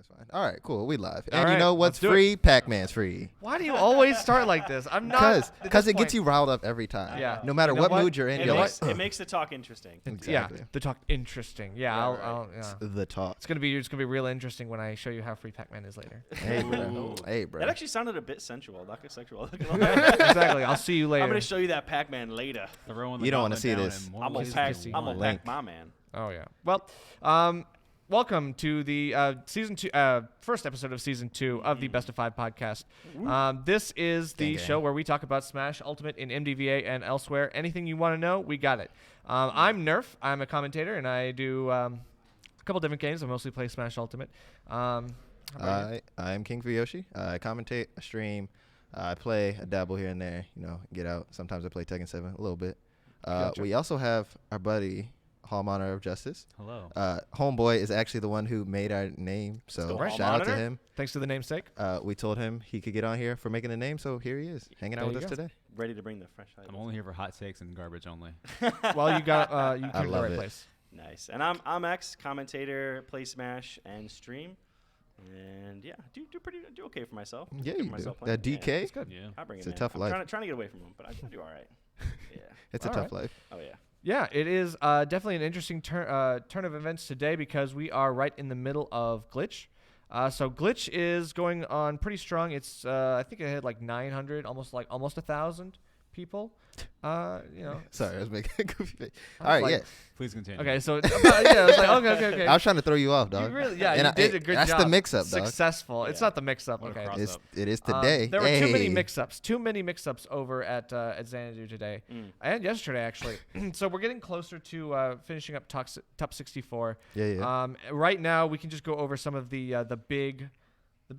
That's fine. All right, cool. We live. All And right, you know what's let's do it. free? Pac-Man's free. Why do you always start like this? I'm not. Because it gets you riled up every time. Yeah. No matter You know what what? mood you're in, It you're makes, like, it makes the talk interesting. Exactly. Yeah, the talk interesting. Yeah, Right, I'll yeah. the talk. It's gonna be real interesting when I show you how free Pac-Man is later. Hey, bro. Ooh. Hey, bro. That actually sounded a bit sensual, not sexual. Exactly. I'll see you later. I'm gonna show you that Pac-Man later. You don't wanna see this. I'm gonna Please pack. do. I'm gonna Link. pack my man. Oh yeah. Well, welcome to the season 2, first episode of season 2 of the Best of 5 podcast. This is the Gang, gang. show where we talk about Smash Ultimate in MDVA and elsewhere. Anything you want to know, we got it. I'm Nerf. I'm a commentator, and I do a couple different games. I mostly play Smash Ultimate. How about you? I'm King Fuyoshi. I commentate, I stream, I play, I dabble here and there. You know, get out. Sometimes I play Tekken 7 a little bit. Gotcha. We also have our buddy Hall Monitor of Justice. Hello. Homeboy is actually the one who made our name, so go, Hall shout out to Monitor. him. Thanks to the namesake. We told him he could get on here for making the name, so here he is, hanging out There with you us go. today. Ready to bring the fresh I'm items. only here for hot takes and garbage only. Well, you got you I came to the love right it. place. Nice. And I'm X, commentator, play Smash, and stream. And yeah, do okay for myself. Yeah, Good you for do. myself That playing. DK, Yeah, It's good. Yeah. I bring It's it a in. tough I'm life. trying to get away from him, but I do all right. Yeah. it's a All tough right. life. Oh yeah. Yeah, it is definitely an interesting turn of events today because we are right in the middle of Glitch. So Glitch is going on pretty strong. It's I think it had like 900, almost 1,000 people. You know. Sorry, I was making a goofy face. I All was right, like- yeah. Please continue. Okay, so yeah, it's like okay. I was trying to throw you off, You dog. really, yeah, And you I- did a good that's job. the mix-up, dog. Successful. It's Yeah. not the mix-up. What a Okay. cross- It is today. There were too many Hey. mix-ups. Too many mix-ups over at Xanadu today, and yesterday actually. So we're getting closer to finishing up top 64. Yeah. Right now, we can just go over some of the big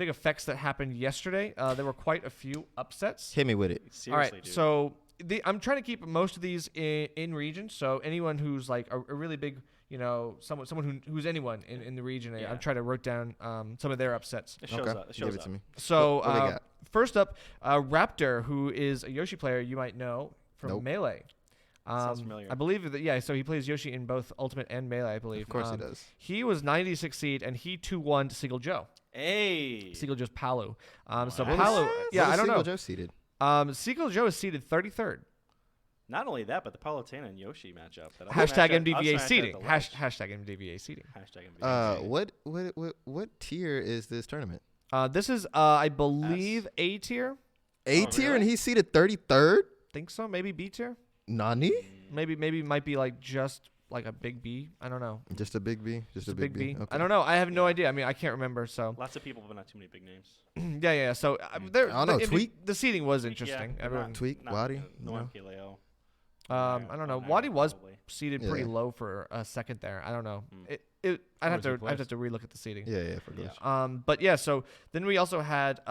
effects that happened yesterday. There were quite a few upsets. Hit me with it. Seriously, All right, dude. so I'm trying to keep most of these in region. So anyone who's like a really big, you know, someone who's anyone in the region, Yeah. I'm trying to write down some of their upsets. it shows Okay, up. It shows give it up. to me. So What they got? first up, Raptor, who is a Yoshi player you might know from Nope. Melee. Sounds familiar. I believe that, yeah, so he plays Yoshi in both Ultimate and Melee, I believe. Of course he does. He was 96 seed, and he 2-1 Seagull Joe. Hey. Seagull Joe's Palu. So What? Palu, What? yeah, What I is don't Seagull know. Joe seated? Seagull Joe is seated 33rd. Not only that, but the Palutena and Yoshi matchup. That I Hashtag smashed at- I MDVA smashed at seating. the ledge. Hashtag MDVA seating. Hashtag MDVA. What tier is this tournament? This is, I believe, A tier. A Oh, tier, really? and he's seated 33rd. Think so? Maybe B tier. Nani? Maybe might be like just like a big B. I don't know. Just a big B. Just Just a big B. Okay. I don't know. I have no idea. I mean, I can't remember. So Lots of people, but not too many big names. yeah. So there. I don't know, Tweak? The seating was interesting. Yeah, Everyone. not- Tweak, not- Wadi, No you know? MKLeo. I don't know. Wadi was Probably. seated Yeah. pretty low for a second there. I don't know. Mm. I'd have Where's he to placed? relook at the seating. Yeah, for Yeah. Glitch. But yeah. So then we also had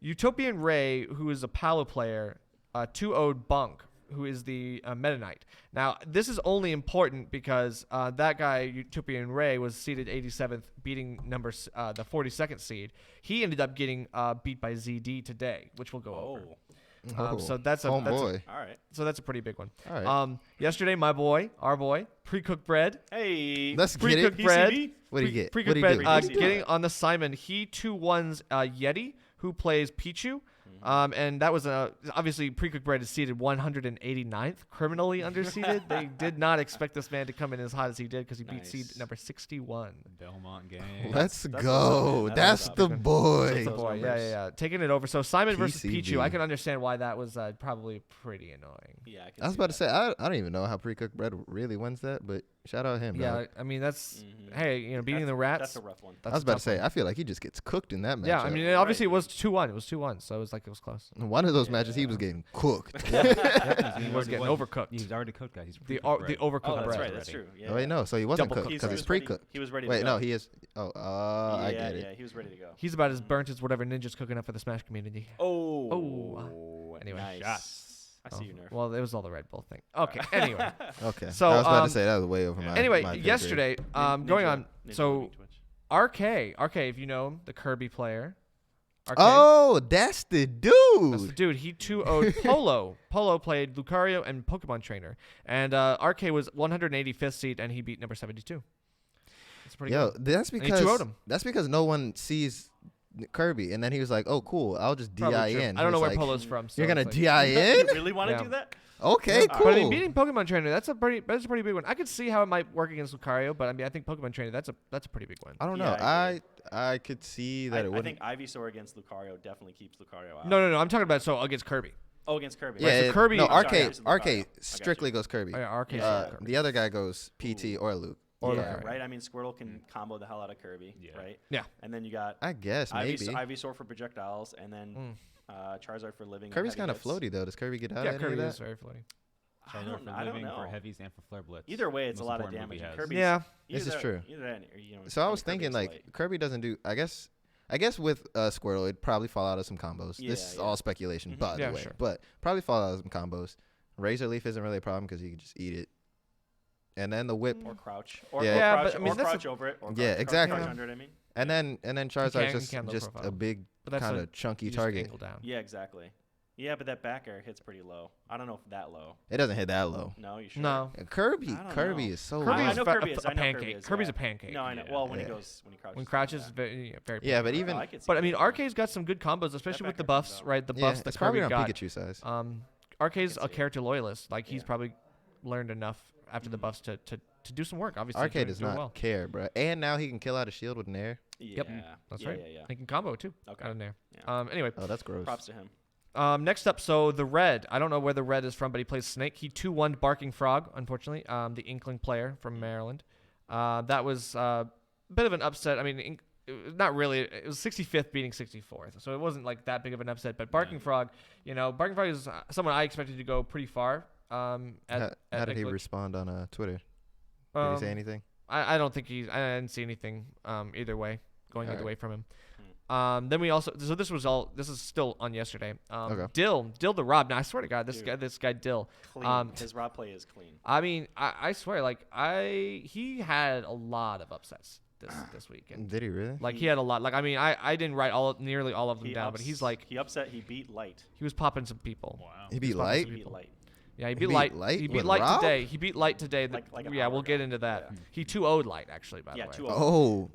Utopian Ray, who is a Palo player, 2-0'd Bunk, who is the Meta Knight. Now, this is only important because that guy, Utopian Ray, was seeded 87th, beating the 42nd seed. He ended up getting beat by ZD today, which we'll go over. Oh, So that's a homeboy. all right. so that's a pretty big one. All right. Yesterday, our boy, Pre-Cooked Bread. Hey. Let's get Pre-cooked it. bread. PCB? What do you get? Pre-Cooked What do you Bread do? do? getting on the Simon. He 2-1's Yeti, who plays Pichu. And that was obviously Pre-Cooked Bread is seated 189th, criminally underseeded. They did not expect this man to come in as hot as he did because he beat Nice. seed number 61. Belmont gang. Let's That's go. what's up. That's That's the what's up. boy. That's The those boy, numbers. yeah. Taking it over. So Simon versus PCB. Pichu. I can understand why that was probably pretty annoying. Yeah, I, can I was see about to that. say, I don't even know how Pre-Cooked Bread really wins that, but shout out him. Yeah, dog. I mean that's Mhm. hey, you know, beating That's- the rats. That's a rough one. That's I was a about to tough say, one. I feel like he just gets cooked in that match. Yeah, I mean, obviously it Right. was 2-1. It was 2-1, so it was like it was close. one of those Yeah. matches he was getting cooked. He was getting overcooked. He's already cooked, guys. He's The pre-cooked bread. overcooked Oh, that's bread. right. That's true. Yeah. Oh wait, no. So he wasn't Double cooked cooked. because He it's was ready- pre-cooked. He was ready to Wait, go. no, he is. Oh, I get it. Yeah, he was ready to go. He's about as burnt as whatever Ninja's cooking up for the Smash community. Anyway. Nice. Shots. I see you, Nerf. Well, it was all the Red Bull thing. Okay, anyway. Okay. So, I was about um, to say that was way over my. Anyway, my pay grade. yesterday, going Ninja- on. Ninja So movie Twitch. RK, if you know him, the Kirby player. RK, Oh, that's the dude. that's the dude. He 2-0'd Polo. Polo played Lucario and Pokemon Trainer. And RK was 185th seed, and he beat number 72. It's pretty Yo, good. that's And he 2-0'd because him. that's because no one sees Kirby, and then he was like, "Oh, cool, I'll just Probably DI true. in." I don't know He's where like, Polo's from. So You're gonna it's like- DI in? You really want to Yeah. do that? Okay, Yeah, cool. But I mean, beating Pokemon Trainer, that's a pretty big one. I could see how it might work against Lucario, but I mean, I think Pokemon Trainer, that's a pretty big win. I don't Yeah, know. I I could see that it I wouldn't. think Ivysaur against Lucario definitely keeps Lucario out. No. I'm talking about against Kirby. Oh, against Kirby. Yeah, so it- Kirby- No, I'm sorry, arcade. against Lucario. I Arcade got strictly you. goes Kirby. Oh, yeah, arcade. Yeah. Kirby. The other guy goes PT Ooh. or Luke. Or Yeah, Lucario. right. I mean, Squirtle can combo the hell out of Kirby, Yeah. right? Yeah. And then you got I guess maybe. Ivysaur for projectiles, and then Charizard for living. and Kirby's heavy kind of hits. floaty though. Does Kirby get out Yeah, of any Kirby of is that? very floaty. I Charizard don't, for I don't living, know. for heavies, and for flare blitz. Either way, it's a Most lot of important move damage. he and has. Kirby's, Yeah. This is either- true. either that, or, So I mean, was Kirby thinking is like light. Kirby doesn't do. I guess with Squirtle, it'd probably fall out of some combos. This Yeah, is yeah. all speculation, Mhm. by the Yeah, way. sure. But probably fall out of some combos. Razor Leaf isn't really a problem because you can just eat it. And then the whip, or crouch, or, Yeah. or Yeah, crouch, but, I mean, or that's crouch over it, or Yeah, crouch, exactly. Crouch under it, I mean. and then Charizard's he can low just profile. a big But that's kind a- of chunky you just target. angle down. Yeah, exactly. Yeah, but that back air hits pretty low. I don't know if that low. It doesn't hit that low. No, you sure? No. Kirby, I don't Kirby know. is so. Kirby's I low. know fa- Kirby is. a I know pancake. Kirby is, Kirby's yeah. a pancake. No, I know. Yeah. Well, when he Yeah. goes, when he crouches. When crouches, yeah. very. Yeah, but pancake. even I could see But I that, mean, yeah. Arcade's got some good combos, especially with the back air buffs, comes out. right? The yeah, buffs that it's probably Kirby around got. Pikachu size. Arcade's I a can see it. character loyalist. Like he's Yeah. probably learned enough after the buffs to do some work. Obviously, Arcade doing- does doing not well. care, bro. And now he can kill out a shield with an air. Yeah. That's yeah, right. Yeah, yeah. He can combo too. Okay. Out in there. Yeah. Anyway, Oh, that's gross. Props to him. next up, so the Red. I don't know where the Red is from, but he plays Snake. He 2-1 Barking Frog, unfortunately. The Inkling player from Maryland. That was a bit of an upset. I mean, it was not really. It was 65th beating 64th, so it wasn't like that big of an upset. But Barking Frog, Barking Frog is someone I expected to go pretty far. How did he respond on Twitter? Did he say anything? I don't think I didn't see anything either way going either Alright. way from him. Then we also this is still on yesterday. Okay. Dill the Rob. Now I swear to God, Dude. this guy Dill. Clean. His raw play is clean. I mean, I swear, like he had a lot of upsets this weekend. Did he really? Like he had a lot. Like I mean, I didn't write nearly all of them down, but he's like he upset. He beat Light. he was popping some people. Wow. He beat He's probably Light. He beat Light. Yeah, he He beat beat Light. Light He beat with Light Rob? today. He beat Light today. Like an yeah, hour we'll get ago. into that. Yeah. He 2-0'd Light actually, by Yeah, the way. 2-0. Oh,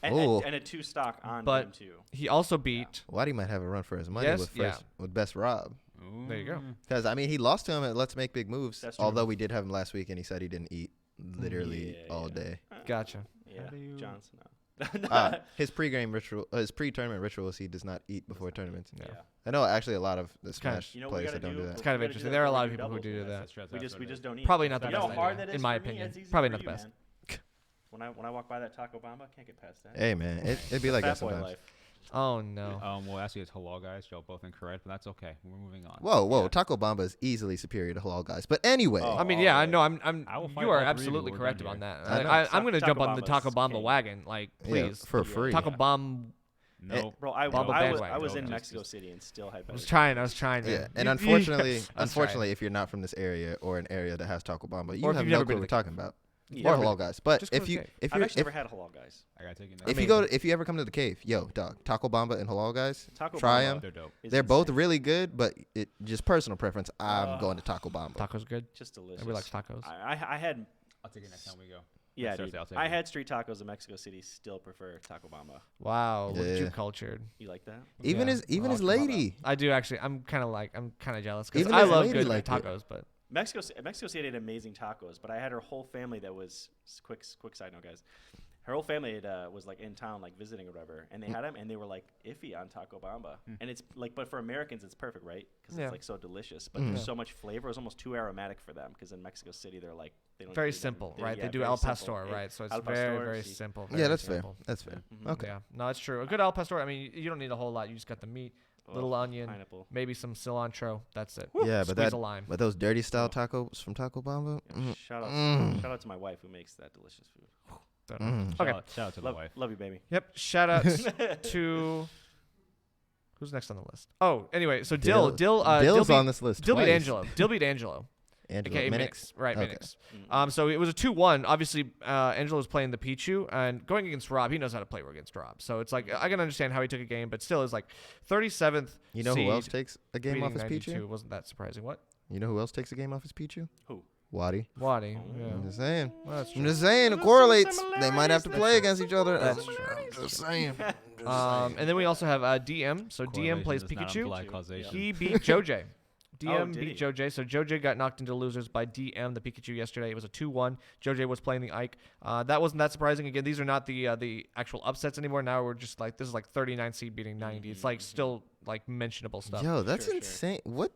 And, Oh. and a 2 stock on But- game 2. He also beat. Waddy might have a run for his money Yes, with yeah. with best Rob. There you go. Because I mean, he lost to him at Let's Make Big Moves. That's true. Although we did have him last week, and he said he didn't eat literally Yeah, all yeah. day. Gotcha. Yeah, do you- Johnson. His pre-game ritual, his pre-tournament rituals, he does not eat before tournaments. Yeah. Yeah. I know actually a lot of the kinda- Smash You know what we players that gotta don't do do? that. It's kind of We gotta do interesting. that There are a before lot we of do people who doubles, do man. that. We just don't eat. Probably not the You know best how hard idea, that is in my for me? opinion. It's easy Probably for not the you, best. man. When I walk by that Taco Bamba, I can't get past that. Hey man, it'd be like that Fat boy sometimes. life. Oh no. Well, actually, it's halal guys. Y'all both incorrect, but that's okay. We're moving on. Whoa, Yeah. Taco Bamba is easily superior to halal guys. But anyway, Oh. I mean, yeah, I okay. know. I will fight You are all three of you absolutely when we're correct done about here. that. I know. I'm gonna Taco jump on the Bamba's Taco Bamba king. wagon, like yeah, please. for Yeah. free. Taco Bomb. No. Bro, I Bubble was bandwagon. in No, Mexico just- City and still had I better. was trying. To. Yeah, and You- unfortunately, I was trying. if you're not from this area or an area that has Taco Bamba, you Or if have you've no never clue been what we're to talking about. Yeah. Or halal guys. But Just go if to you the cave. if I've you're actually never had halal guys. I gotta take you. if you go if you ever come to the cave, yo, dog, Taco Bamba and halal guys, Taco try Bamba them. They're dope. is They're both insane. really good, but it just personal preference. I'm going to Taco Bamba. Tacos good. Just delicious. Everybody likes tacos. I had I'll take it next time we go. yeah, Seriously, dude. I'll take I it. had street tacos in Mexico City. Still prefer Taco Bamba. Wow, look at you Yeah. cultured. You like that? Even Yeah. his I'll lady. I do actually. I'm kind of jealous because Even I his love lady good liked it. tacos, but Mexico City had amazing tacos, but I had her whole family that was quick side note, guys. Her whole family was like in town, like visiting or whatever, and they had them, and they were like iffy on Taco Bamba. And it's like, but for Americans, it's perfect, right? Because Yeah. it's like so delicious, but Mm. there's Yeah. so much flavor. It's almost too aromatic for them. Because in Mexico City, they're like they don't very do that. simple, right? yeah, They do very El simple. Pastor, Yeah, right? So it's Al very Pastor, very sí. simple. Yeah, very that's fair. simple. That's fair. Mhm. Okay. Yeah, no, it's true. A good Al Pastor. I mean, you don't need a whole lot. You just got the meat, little Oh, onion, pineapple. maybe some cilantro. That's it. Yeah, but Squeeze that a lime. but those dirty style tacos from Taco Bamba. Yeah, shout out to my wife who makes that delicious food. Don't know. Mm. Okay. Shout out to the Love, wife. love you, baby. Yep. Shout outs to who's next on the list? Oh, anyway, so Dill Dill's beat, on this list. Dill beat twice. Angelo. Dill beat Angelo. Angelo AKA Minix. Right, Okay. Minix. Mm. So it was a 2-1. Obviously, Angelo's playing the Pichu, and going against Rob, he knows how to play against Rob. So it's like I can understand how he took a game, but still is like 37th. You know seed, who else takes a game off beating his 92. Pichu? Wasn't that surprising? What? You know who else takes a game off his Pichu? Who? Wadi. Wadi. Yeah. I'm just saying. Well, that's I'm true. just saying. It There's some correlates. They might have to similarities. play against each other. That's Just saying. And then we also have DM. So DM plays Correlation does not Pikachu. imply Yeah. causation. He beat Joj. DM did beat he? Joj. So Joj got knocked into losers by DM, the Pikachu, yesterday. It was a 2-1. Joj was playing the Ike. That wasn't that surprising. Again, these are not the actual upsets anymore. Now we're just like, this is like 39 seed beating 90. It's like still like mentionable stuff. Yo, that's Sure. insane. What?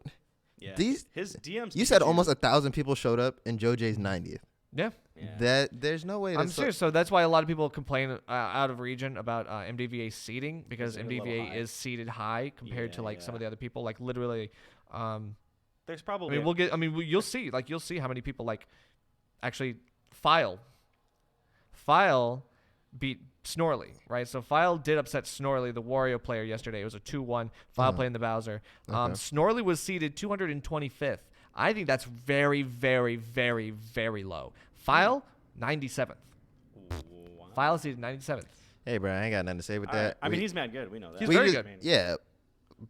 Yeah. These- his DMs. You said Pikachu- almost 1,000 people showed up in JoJ's 90th. Yeah. Yeah. That there's no way. I'm that's serious. So that's why a lot of people complain out of region about MDVA seeding, because Is it a little MDVA high? is seeded high compared to Yeah, like some of yeah. the other people. Like literally, There's I probably. mean, we'll get. I mean, you'll see. Like, you'll see how many people like actually File beat Snorley, right? So File did upset Snorley, the Wario player, yesterday. It was a 2-1. File playing the Bowser. Okay. Snorley was seeded 225th. I think that's very, very, very, very low. File 97th. Wow. File is seeded 97th. Hey, bro, I ain't got nothing to say with All right. that. I mean, he's mad good. We know that. He's we very just- good. Yeah,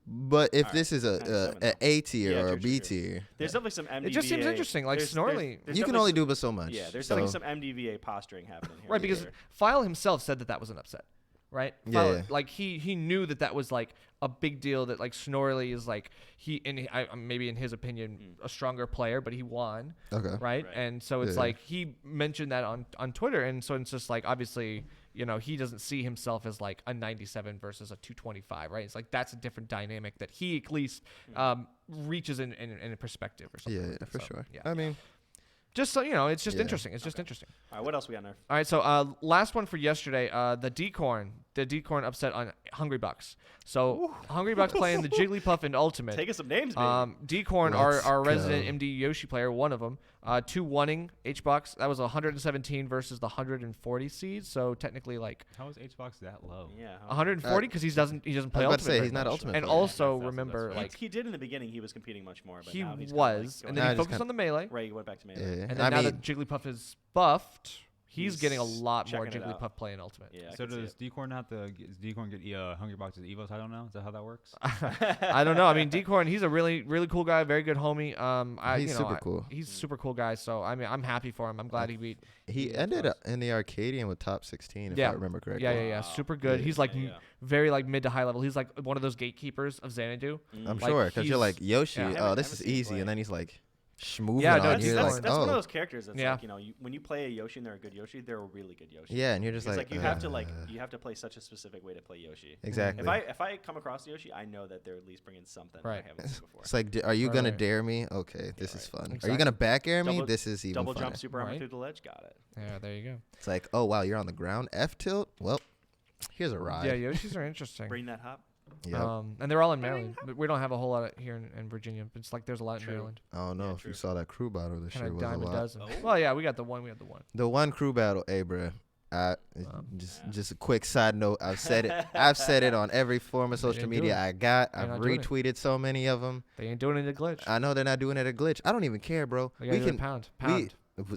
but if All this right. is a 97 A though. tier Yeah, or a true, B true, true. tier, There's definitely some MDVA. It just seems interesting, like Snorley- there's you can definitely only some- do but so much. Yeah, there's so, definitely some MDVA posturing happening here. Right, because Sure. File himself said that was an upset, right? Yeah, File, yeah. like he knew that was like a big deal, that like Snorley is like maybe in his opinion a stronger player, but he won, Okay. right? Right. And so it's Yeah. like he mentioned that on Twitter, and so it's just like, obviously, he doesn't see himself as like a 97 versus a 225, right? It's like that's a different dynamic that he at least reaches in a perspective or something. Yeah, like that. for So, sure. Yeah. I mean, just so it's just Yeah. interesting. It's just interesting. All right, what else we got there? All right, so last one for yesterday, the Decorn upset on Hungry Bucks. So Hungry Bucks playing the Jigglypuff and Ultimate. Take us some names, baby. Decorn, Let's our resident go. MD Yoshi player, one of them, 2-1ing H-Box. That was 117 versus the 140 seed. So technically like How is H-Box that low? yeah. huh? 140 because he doesn't play I was about Ultimate. to say, very he's not much. Ultimate And player. also That's remember fair. like He did in the beginning. He was competing much more, but he now he's was, kinda and like then Nah, he just focused on the melee. right. He went back to melee. yeah. And then I now mean, that Jigglypuff is buffed, he's He's getting a lot more checking it out. Jigglypuff play in Ultimate. Yeah. I So can see does it. Decorn does Decorn get Hungry Box's Evos? I don't know. Is that how that works? I don't know. I mean, Decorn, he's a really, really cool guy, very good homie. He's super cool. He's a super cool guy. So I mean, I'm happy for him. I'm glad he beat. he Yeah, ended close. up in the Arcadian with top 16, if Yeah. I remember correctly. Yeah. Wow. Super good. Yeah. He's like Yeah. very like mid to high level. He's like one of those gatekeepers of Xanadu. I'm Like, sure, because you're like, he's- Yoshi, yeah. I oh, haven't- this haven't is seen him easy. play. And then he's like, schmooving Yeah, on no, you. he's You're that's like, one of oh. those characters that's Yeah. like, when you play a Yoshi and they're a good Yoshi, they're a really good Yoshi. Yeah, and you're just It's like, like you have to you have to play such a specific way to play Yoshi. exactly. If I come across Yoshi, I know that they're at least bringing something Right. I haven't seen before. It's like, are you gonna Right. dare me? Okay, this is right. fun. Are Exactly. you gonna back air me? Double- This is even Double funner. jump super armor Right. through the ledge, got it. Yeah, there you go. It's like, oh wow, you're on the ground. F tilt. Well, here's a ride. Yeah, Yoshis are interesting. Bring that hop. Yep. And they're all in Maryland. But we don't have a whole lot here in Virginia. It's like there's a lot in True. Maryland. I don't know Yeah, if you true. saw that crew battle. This Kind shit of was a dime a lot. dozen. Oh. Well, yeah, we got the one. We had the one. The one crew battle, hey, bruh. Yeah. Just a quick side note. I've said it. I've said it on every form of They social didn't do media it. I got. They're I've not doing it. retweeted so many of them. They ain't doing it in a glitch. I know they're not doing it a glitch. I don't even care, bro. They gotta We do it can pound.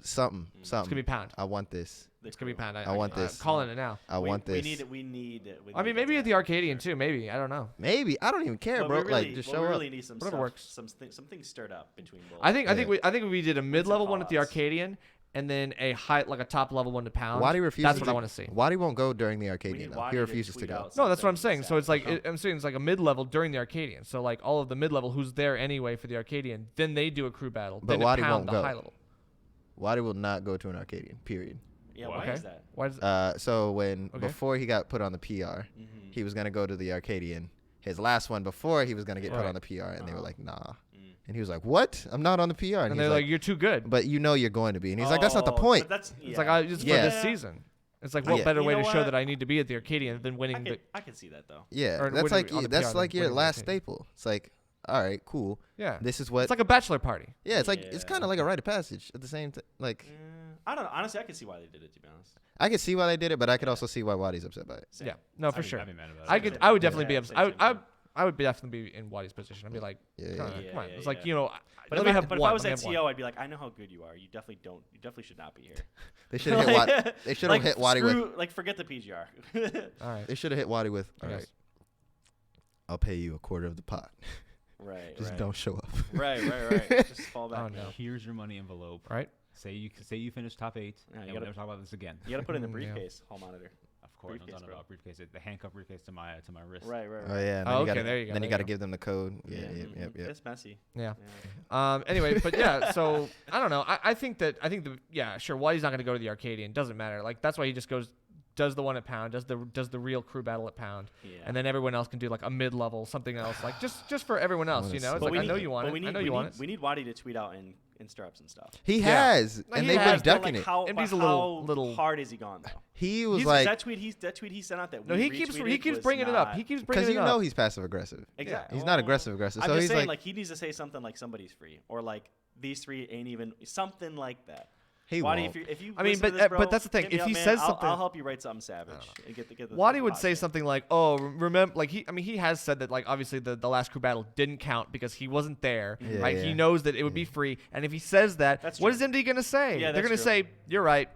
something. It's gonna be pound. I want this. It's gonna be pound. I want this. I'm calling it now. I want this. We need. I mean, maybe at the Arcadian too. Maybe I don't know. Maybe I don't even care, bro. Like just show we up. really need some Whatever stuff, works. some things stirred up between both. I think Yeah. we did a mid-level one at the callouts. Arcadian, and then a top level one to pound. Wadi refuses. That's what I want to see. Wadi won't go during the We Arcadian. need Though. Wadi He to refuses to tweet go. out No, that's what I'm something saying. So it's like sad. I'm saying it's like a mid-level during the Arcadian. So like all of the mid-level who's there anyway for the Arcadian, then they do a crew battle. But then Wadi pound won't the go. high level. Wadi will not go to an Arcadian. Period. Yeah, why Okay. is that? Why does So when Okay. before he got put on the PR, he was gonna go to the Arcadian. His last one before he was gonna get put Right. on the PR, and they were Uh-huh. like, nah. Mm. And he was like, what? I'm not on the PR. and he's they're like, you're too good. but you know you're going to be. And he's like, that's not the point. But that's, It's like just Yeah. for this season. It's like what Yeah. better You way know to show what? that I need to be at the Arcadian than winning the. I can see that though. Yeah, or that's winning like on the that's PR like than your winning the last Arcadian. staple. It's like, all right, cool. Yeah. This is what. It's like a bachelor party. yeah, it's like it's Yeah. kind of like a rite of passage at the same time. Like I don't know. Honestly, I can see why they did it. To be honest. I could see why they did it, but I could also see why Wadi's upset by it. Same. Yeah. No, for I'd be- sure. I'd be mad about it. I could. Same. I would Yeah. definitely be Yeah, upset. same, same. I would definitely be in Wadi's position. I'd be like, Yeah, come on, yeah. come on. Yeah, It's yeah, like yeah. let But if me I, have but one. if I was let me at have one. TO, I'd be like, I know how good you are. You definitely should not be here. They should have hit Wadi. They should have hit Wadi with. Like, forget the PGR. All right. They should have hit Wadi with. I All guess. right, I'll pay you a quarter of the pot. Right. Just right. don't show up. Right. Just fall back. Oh, now. no. Here's your money envelope. Right? Say you finish top 8, Yeah, you and gotta- we'll never talk about this again. You gotta put it in the Yeah. briefcase, hall monitor. Of course, I'm Briefcase, talking bro. about briefcase. The handcuff briefcase to my wrist. Right. Oh yeah. And Oh, then you okay, gotta, there you go, Then there you you got to go. give them the code. Yeah. mhm. Yep. It's messy. Yeah. Yeah. Anyway, but yeah, so I don't know. I think sure, Whitey's not going to go to the Arcadian. Doesn't matter. Like that's why he just does the one at Pound, does the real crew battle at Pound, Yeah. and then everyone else can do like a mid level something else, like just for everyone else. Wanna You know, see. it's But like we I know need- you want but it. we need, I know we you need, want it. We need Wadi to tweet out in straps and stuff. He Yeah. has, No, and he they've has, been but, ducking like it. how, MD's but a how little- hard is he gone though? He was He's- like, that tweet he sent out that No, we he keeps retweeted bringing it up. was He keeps because bringing it you up. know he's passive aggressive. exactly. He's not aggressive. I'm So just he's saying, like, like he needs to say something like somebody's free or like these 3 ain't even something like that. he Wadi, won't. if you I mean, listen to but this, bro, but that's the thing. hit me If up, he man. says I'll something, help you write something savage and get the Wadi would pot say there. something like, "Oh, remember?" Like he has said that like obviously the last crew battle didn't count because he wasn't there, Yeah, right? He yeah. knows that it would be free, and if he says that, That's what true. is MD gonna say? Yeah, They're that's gonna true. say, "You're right."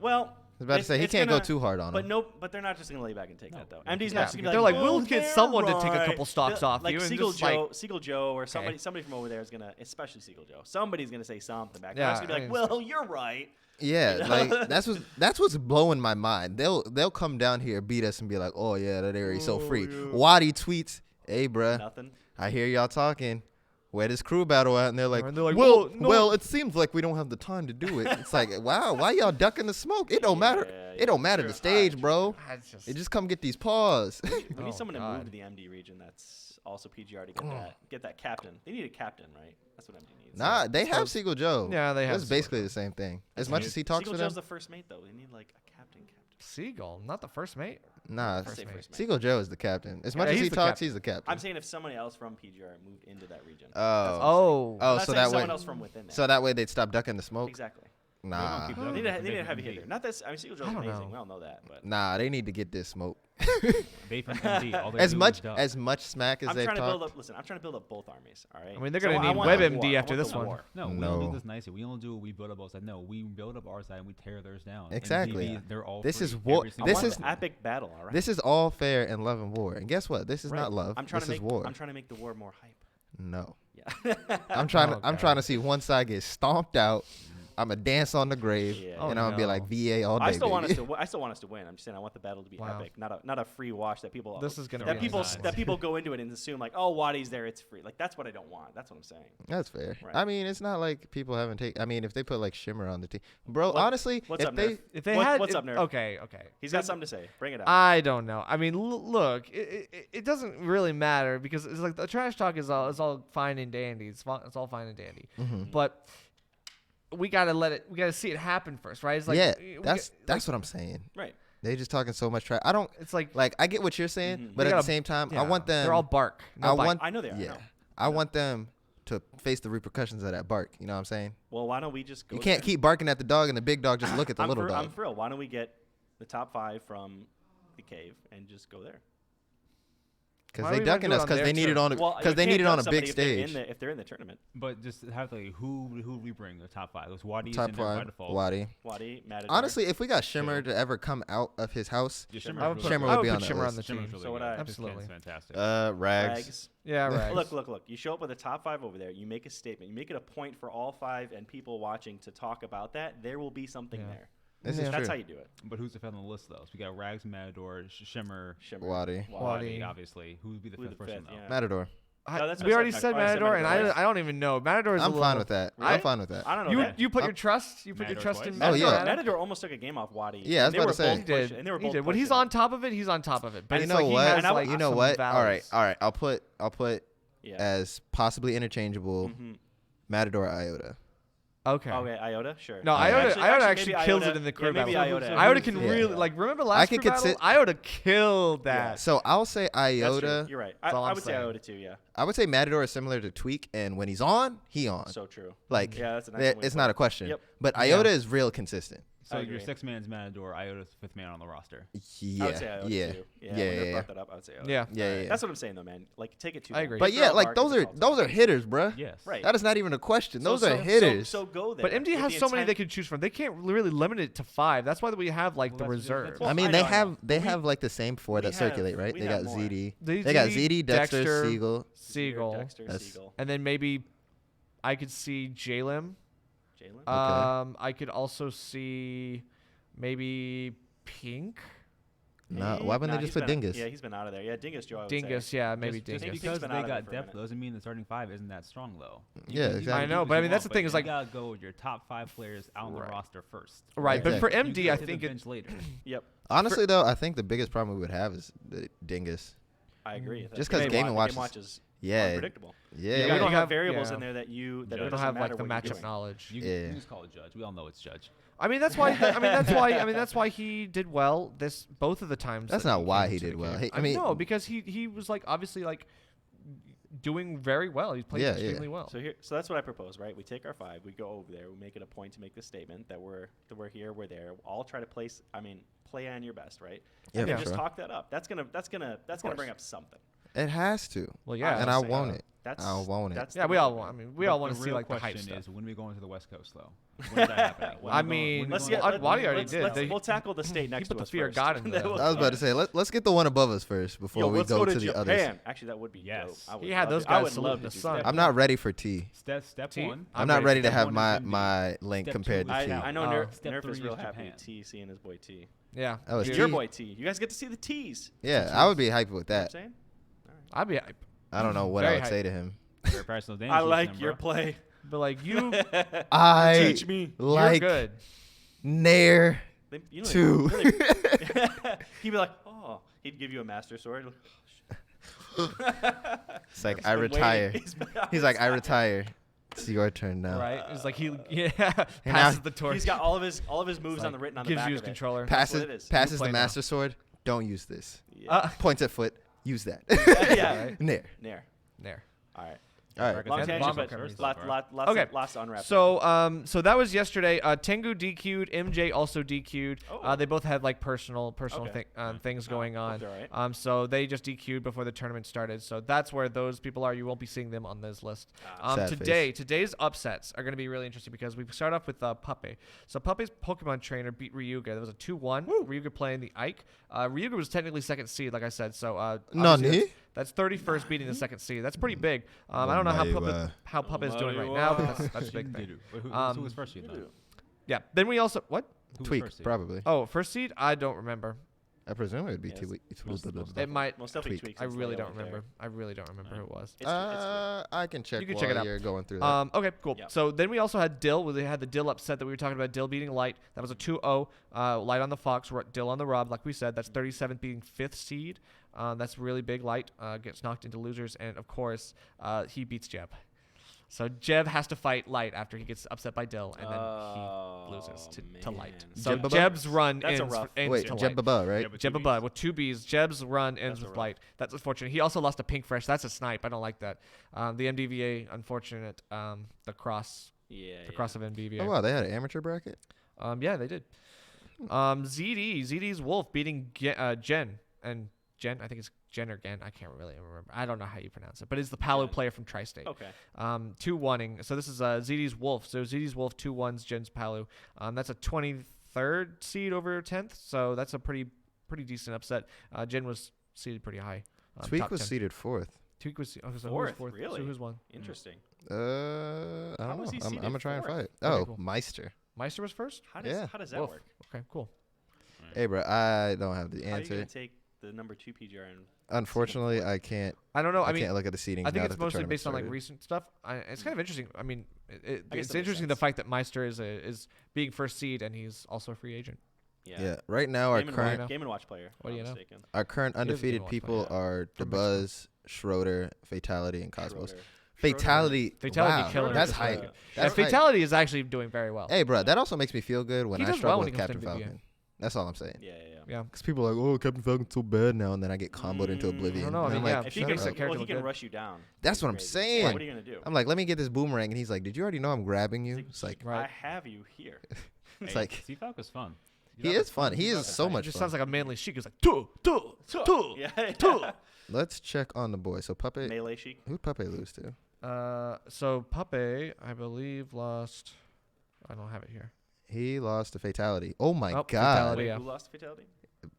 Well, I was about to say he it's can't gonna- go too hard on But him. but they're not just gonna lay back and take that though. no, MD's yeah. not just gonna be They're like, "We'll "Well, get they're someone to take a right." couple stocks off like you," and Siegel just, like- Joe, Siegel Joe, or Okay. somebody from over there is gonna, especially Siegel Joe. Somebody's gonna say something back. Yeah, Yeah, gonna be I like, mean, "Well, you're right." Yeah, You know? like that's what's blowing my mind. They'll come down here, beat us, and be like, "Oh yeah, that area's so free." yeah. Wadi tweets, "Hey, bruh, Nothing. I hear y'all talking. Where this crew battle at?" And they're like, And they're like, well, "Well, no." well, it seems like we don't have the time to do it." It's like, wow, why y'all ducking the smoke? It don't matter. Yeah, It don't matter true. the stage, Alright, bro. That's just, It just come get these paws. We Oh, need someone to God. move to the MD region. That's also PGR to get that captain. They need a captain, right? That's what MD needs. Nah, they have Siegel Joe. Yeah, they have That's Siegel basically the same thing. As much as he talks Siegel for Joe's them, the first mate though. They need like a captain. Seagull, not the first mate. nah, I'd say first mate. Siegel Joe is the captain. As much Yeah, as he's he the talks, captain. he's the captain. I'm saying if somebody else from PGR moved into that region. Oh. That's what I'm saying. Oh, I'm not so saying that way, someone else from within there. so that way they'd stop ducking the smoke. Exactly. Nah, keep They ducking need the a, they need a heavy MD. hitter. Not this. I mean, Siegel Joe's I don't amazing. know. We all know that. But nah, they need to get this smoke. They from MD. All they as do much is duck. as much smack as I'm they've trying to build talked. up. Listen, I'm trying to build up both armies. All right. I mean, they're So gonna need want Web the MD war. I after want this the one. war. No, we No. don't do this nicely. We don't do what we build up our side. No, we build up our side and we tear theirs down. Exactly. MDB, they're all This free is war- every I single this want is- the epic battle. All right. This is all fair in love and war. And guess what? This is Right. not love. I'm trying This to is make. war. I'm trying to make the war more hype. No. Yeah. I'm trying. Oh, I'm God. trying to see one side get stomped out. I'm gonna dance on the grave, Yeah. Oh, and I'm gonna be no. like VA all day. I still want us baby. to. I still want us to win. I'm just saying I want the battle to be Wow. epic, not a free wash that people. This is gonna that be people insane. that people go into it and assume like, oh, Wadi's there, it's free. Like that's what I don't want. That's what I'm saying. That's fair. Right. I mean, it's not like people haven't taken. I mean, if they put like Shimmer on the team, bro. What- honestly, what's if up, they Nerf? If they What- had, what's if- up, Nerf? Okay. He's got something to say. Bring it out. I don't know. I mean, look, it doesn't really matter because it's like the trash talk is all fine and dandy. It's all fine and dandy, Mhm. but we gotta we gotta see it happen first, right? It's like yeah, we that's get- that's what I'm saying. right. They just talking so much trash. I don't it's like like. I get what you're saying, Mhm. but We at the gotta- same time, I yeah, want them. They're all bark. No I bite. want. I know they are. Yeah, No. I want them to face the repercussions of that bark. You know what I'm saying? Well, why don't we just go? You can't there? keep barking at the dog and the big dog just look at the little dog. I'm thrilled. Why don't we get the top 5 from the cave and just go there? Because Why they do we wanna ducking do it us on because their they need it turf? on a Well, because you they can't need it on duck a big somebody stage. if they're in the tournament. But just have like who we bring the top 5? Those Wadi's Top in there by five, default. Wadi. Wadi, Matador. Honestly, if we got Shimmer to ever come out of his house, Yeah, Shimmer. I would put, Shimmer I would would be put on that Shimmer on list. the team. Shimmer's really So would good. I. His Absolutely. kid's fantastic. Rags. Yeah, right. Look. You show up with a top 5 over there. You make a statement. You make it a point for all 5 and people watching to talk about that. There will be something Yeah. there. This Yeah. is That's true. how you do it. But who's the fifth on the list though? So we got Rags, Matador, Shimmer, Shimmer. Wadi. Wadi. obviously. Who would be the Who's fifth the person fifth, though? yeah. Matador. No, that's we what I already said. said I said Matador, and Matador. I don't even know. Matador is a I'm little, fine with that. I'm Right? fine with that. I don't know. You that. you put I'm- your trust. You put your Matador trust in twice? Matador. Oh, yeah. Adam? Matador almost took a game off Wadi. Yeah, I was and they about were to say. both He did. pushing, and they were He both did. When he's pushing. on top of it, he's on top of it. But And it's you like know he what? has, And I- like, You know some what? valleys. All right. I'll put Yeah. as possibly interchangeable Mhm. Matador Iota. Okay. Okay, Iota, sure. No, Yeah. Iota actually maybe kills Iota- it in the yeah, crew maybe battle. Iota. Iota can Yeah. really like remember last could crew battle? consi- Iota killed Yeah. that. So I'll say That's Iota. true. You're right. That's all I I'm would say saying. Iota too. Yeah. I would say Matador is similar to Tweak, and when he's on, he on. So true. Like, Yeah, that's a nice that- way to it's put not it. a question. Yep. But Yeah. Iota is real consistent. So I your agree. 6-man's Matador, Iota's 5th man on the roster. Yeah. I would say Iota yeah. too. Yeah, When yeah, Nerf yeah. brought that up, I would say Iota. Yeah. Yeah, yeah. That's what I'm saying though, man. Like take it too. I long. agree. But Throw yeah, a like bar 'cause those are it's all those are hitters, bruh. Yes. Right. That is not even a question. Those So- are so- hitters. So go there. But MD If has the so many they intent- could choose from. They can't really limit it to 5. That's why we have like Well, the that's- reserve. that's I Well, mean, I they know, I have know. they We- have like the same four we that circulate, right? we They have got more. ZD. They They got ZD, ZD, Dexter, Siegel. Siegel, Dexter, That's- Siegel, and then maybe I could see Jalem. Jalen. I could also see maybe Pink. No, why wouldn't they just put Dingus? Yeah, he's been out of there. Yeah, Dingus Joe. I would Dingus, say. yeah, maybe Just Dingus. because been they out of got it for a depth minute. doesn't mean the starting 5 isn't that strong though. Yeah, can- exactly. I know, do but I what mean, you that's the want, thing but is, you like- gotta go with your top 5 players on the Right. roster first. Right, but for Exactly. MD, You I get to think the it. bench later. Yep, Honestly, though, I think the biggest problem we would have is the Dingus. I agree. Just 'cause Game and Watch is- Yeah, unpredictable. yeah. You we got, don't you got have- variables yeah. in there that you that We it We don't doesn't have matter like the what you're matchup doing. knowledge. You, Yeah. you just call it Judge. We all know it's Judge. I mean, that's why. That's why he did well this both of the times. That's that not why came he to the did well. game. I mean, no, because he was like obviously like doing very well. He played Yeah, extremely yeah. well. So that's what I propose, right? We take our 5, we go over there, we make it a point to make the statement that we're here, we're there. All try to play on your best, right? Yeah, And then for just sure. talk that up. That's gonna course. bring up something. It has to. Well, yeah, and I'm I saying, want it. That's I want it. That's yeah, the we all. movement. Want, I mean, we all The want to see real like the hype question stuff. is when we go into the West Coast though. When is that happening? When I we go- mean, when we Let's go get. into- Wadi already let's, did. let's- They- we'll tackle the state next put to the us fear of first. God into Then that. we'll- I was about to say, let's get the one above us first before Yo, we let's go to Japan. the others. Actually, that would be Yes. dope. I would He had love those to- guys I would saluting love the to do sun. that. I'm not ready for T. Step T? 1. I'm not ready to Step have 1 my is MD. my link Step compared two to is T. I know Oh. Nerf, Step Nerf is 3 real is happy. Japan. T seeing his boy T. Yeah, Oh, it's It's T? your boy T. You guys get to see the T's. Yeah, I would be hyped with You know what that. I'm saying? I'd be hype. I don't know what I Very would say to him. Your personal damage I system, like your bro. play. But like you, I Teach me. like you're good. Nair They, you know, two. really- he'd be like, oh, he'd give you a master sword. It's like He's I been retire. waiting. Been on He's his like I side. retire. It's your turn now. Right? It's like he And passes now- the torch. He's got all of his moves It's on the like, written on the gives back you his of it. controller. That's Passes what it is. passes play the now. master sword. Don't use this. Yeah. Points at foot. Use that. Yeah. Right? Nair. Nair. There. All right. All right. Long Yeah, tangent, Bomba but covers lots, stuff, lots, Okay. lots to unwrap. So that was yesterday. Tengu DQ'd. MJ also DQ'd. Oh. They both had like personal Okay. things Oh, going hope on. they're all right. So they just DQ'd before the tournament started. So that's where those people are. You won't be seeing them on this list. Sad Today's upsets are going to be really interesting because we start off with Puppy. So Puppy's Pokemon trainer beat Ryuga. There was a 2-1. Ryuga playing the Ike. Ryuga was technically second seed, like I said. So obviously Nani? that's 31st beating the second seed. That's pretty big. I don't know how Puppy is doing right now, but that's a big thing. Wait, who Um, was first seed then? Yeah. Then we also what? Who was Tweak first seed? probably. Oh, first seed? I don't remember. I presume it would be Yes. Tweak. Most It might. Most definitely Tweak. tweaks. I It's really layout don't there. remember. I really don't remember who it was. It's I can check You can while check it out. you're going through that. Okay, cool. Yep. So then we also had Dill. We had the Dill upset that we were talking about. Dill beating Light. That was a 2-0. Light on the Fox. Dill on the Rob. Like we said, that's 37th beating 5th seed. That's really big. Light gets knocked into losers. And, of course, he beats Jeb. So Jeb has to fight Light after he gets upset by Dill, and then he loses to Light. man. So Jeb Bubba? Jeb's run That's a ends, rough- ends Wait, to Jeb Light. Baba, right? Yeah, but Jeb two Baba Bs. with 2 Bs. Jeb's run ends That's a with rough. Light. That's unfortunate. He also lost to Pink Fresh. That's a snipe. I don't like that. The MDVA, unfortunate. The cross of MDVA. Oh wow, they had an amateur bracket. Yeah, they did. ZD's Wolf beating Jen. And Jen, I think it's Jen or Gen. I can't really remember. I don't know how you pronounce it, but it's the Palo Jen. player from Tri-State. Okay. 2-1ing. So this is ZD's Wolf. So ZD's Wolf 2-1s Jen's Palu. That's a 23rd seed over 10th. So that's a pretty decent upset. Jen was seeded pretty high. Tweak top was 10. seated fourth. Tweak was so who was Fourth, fourth? really? So who's one? Interesting. I How don't was know. he I'm seated gonna try and fourth? fight. Okay, Oh, cool. Meister. Meister was first. How Yeah. does that Wolf. work? Okay, cool. Hey, bro, I don't have the How are you gonna answer. take the number 2 PGR and Unfortunately, I can't. I don't know. I I mean, can't look at the seedings. I think now it's that the mostly tournament based on like started. recent stuff. It's kind of interesting. I mean, I guess it's that makes interesting the sense. fact that Meister is being first seed and he's also a free agent. Yeah. Right now, our Game and current Watch, Game and Watch player. What do you know? Mistaken. our current He is a Game undefeated Watch people player. are From DeBuzz, Schroeder, Fatality, and Cosmos. Schroeder. Fatality. Fatality wow, killer That's is hype. really good. That's And hype. Fatality is actually doing very well. Hey, bro, that also makes me feel good when He I does struggle well when with he comes to Captain NBA. Falcon. That's all I'm saying. Yeah. Yeah. Because people are like, oh, Captain Falcon's so bad now, and then I get comboed into oblivion. I don't know, I And mean, I'm yeah, like, If he shut can, makes the up. character he look can good. rush you down. That's what I'm crazy. saying. What are you gonna do? I'm like, let me get this boomerang, and he's like, did you already know I'm grabbing you? He's It's like, Right. I have you here. It's Hey, like Seafalk is fun. he is fun. He is Seafalk so fun. much It just fun. sounds like a manly Sheik. It's like two. Yeah. Let's check on the boy. So Puppet, Melee Sheik. who'd Puppet lose to? So Pape, I believe, lost. I don't have it here. He lost to Fatality. Oh my Oh, god, Fatality. Wait, yeah. who lost Fatality?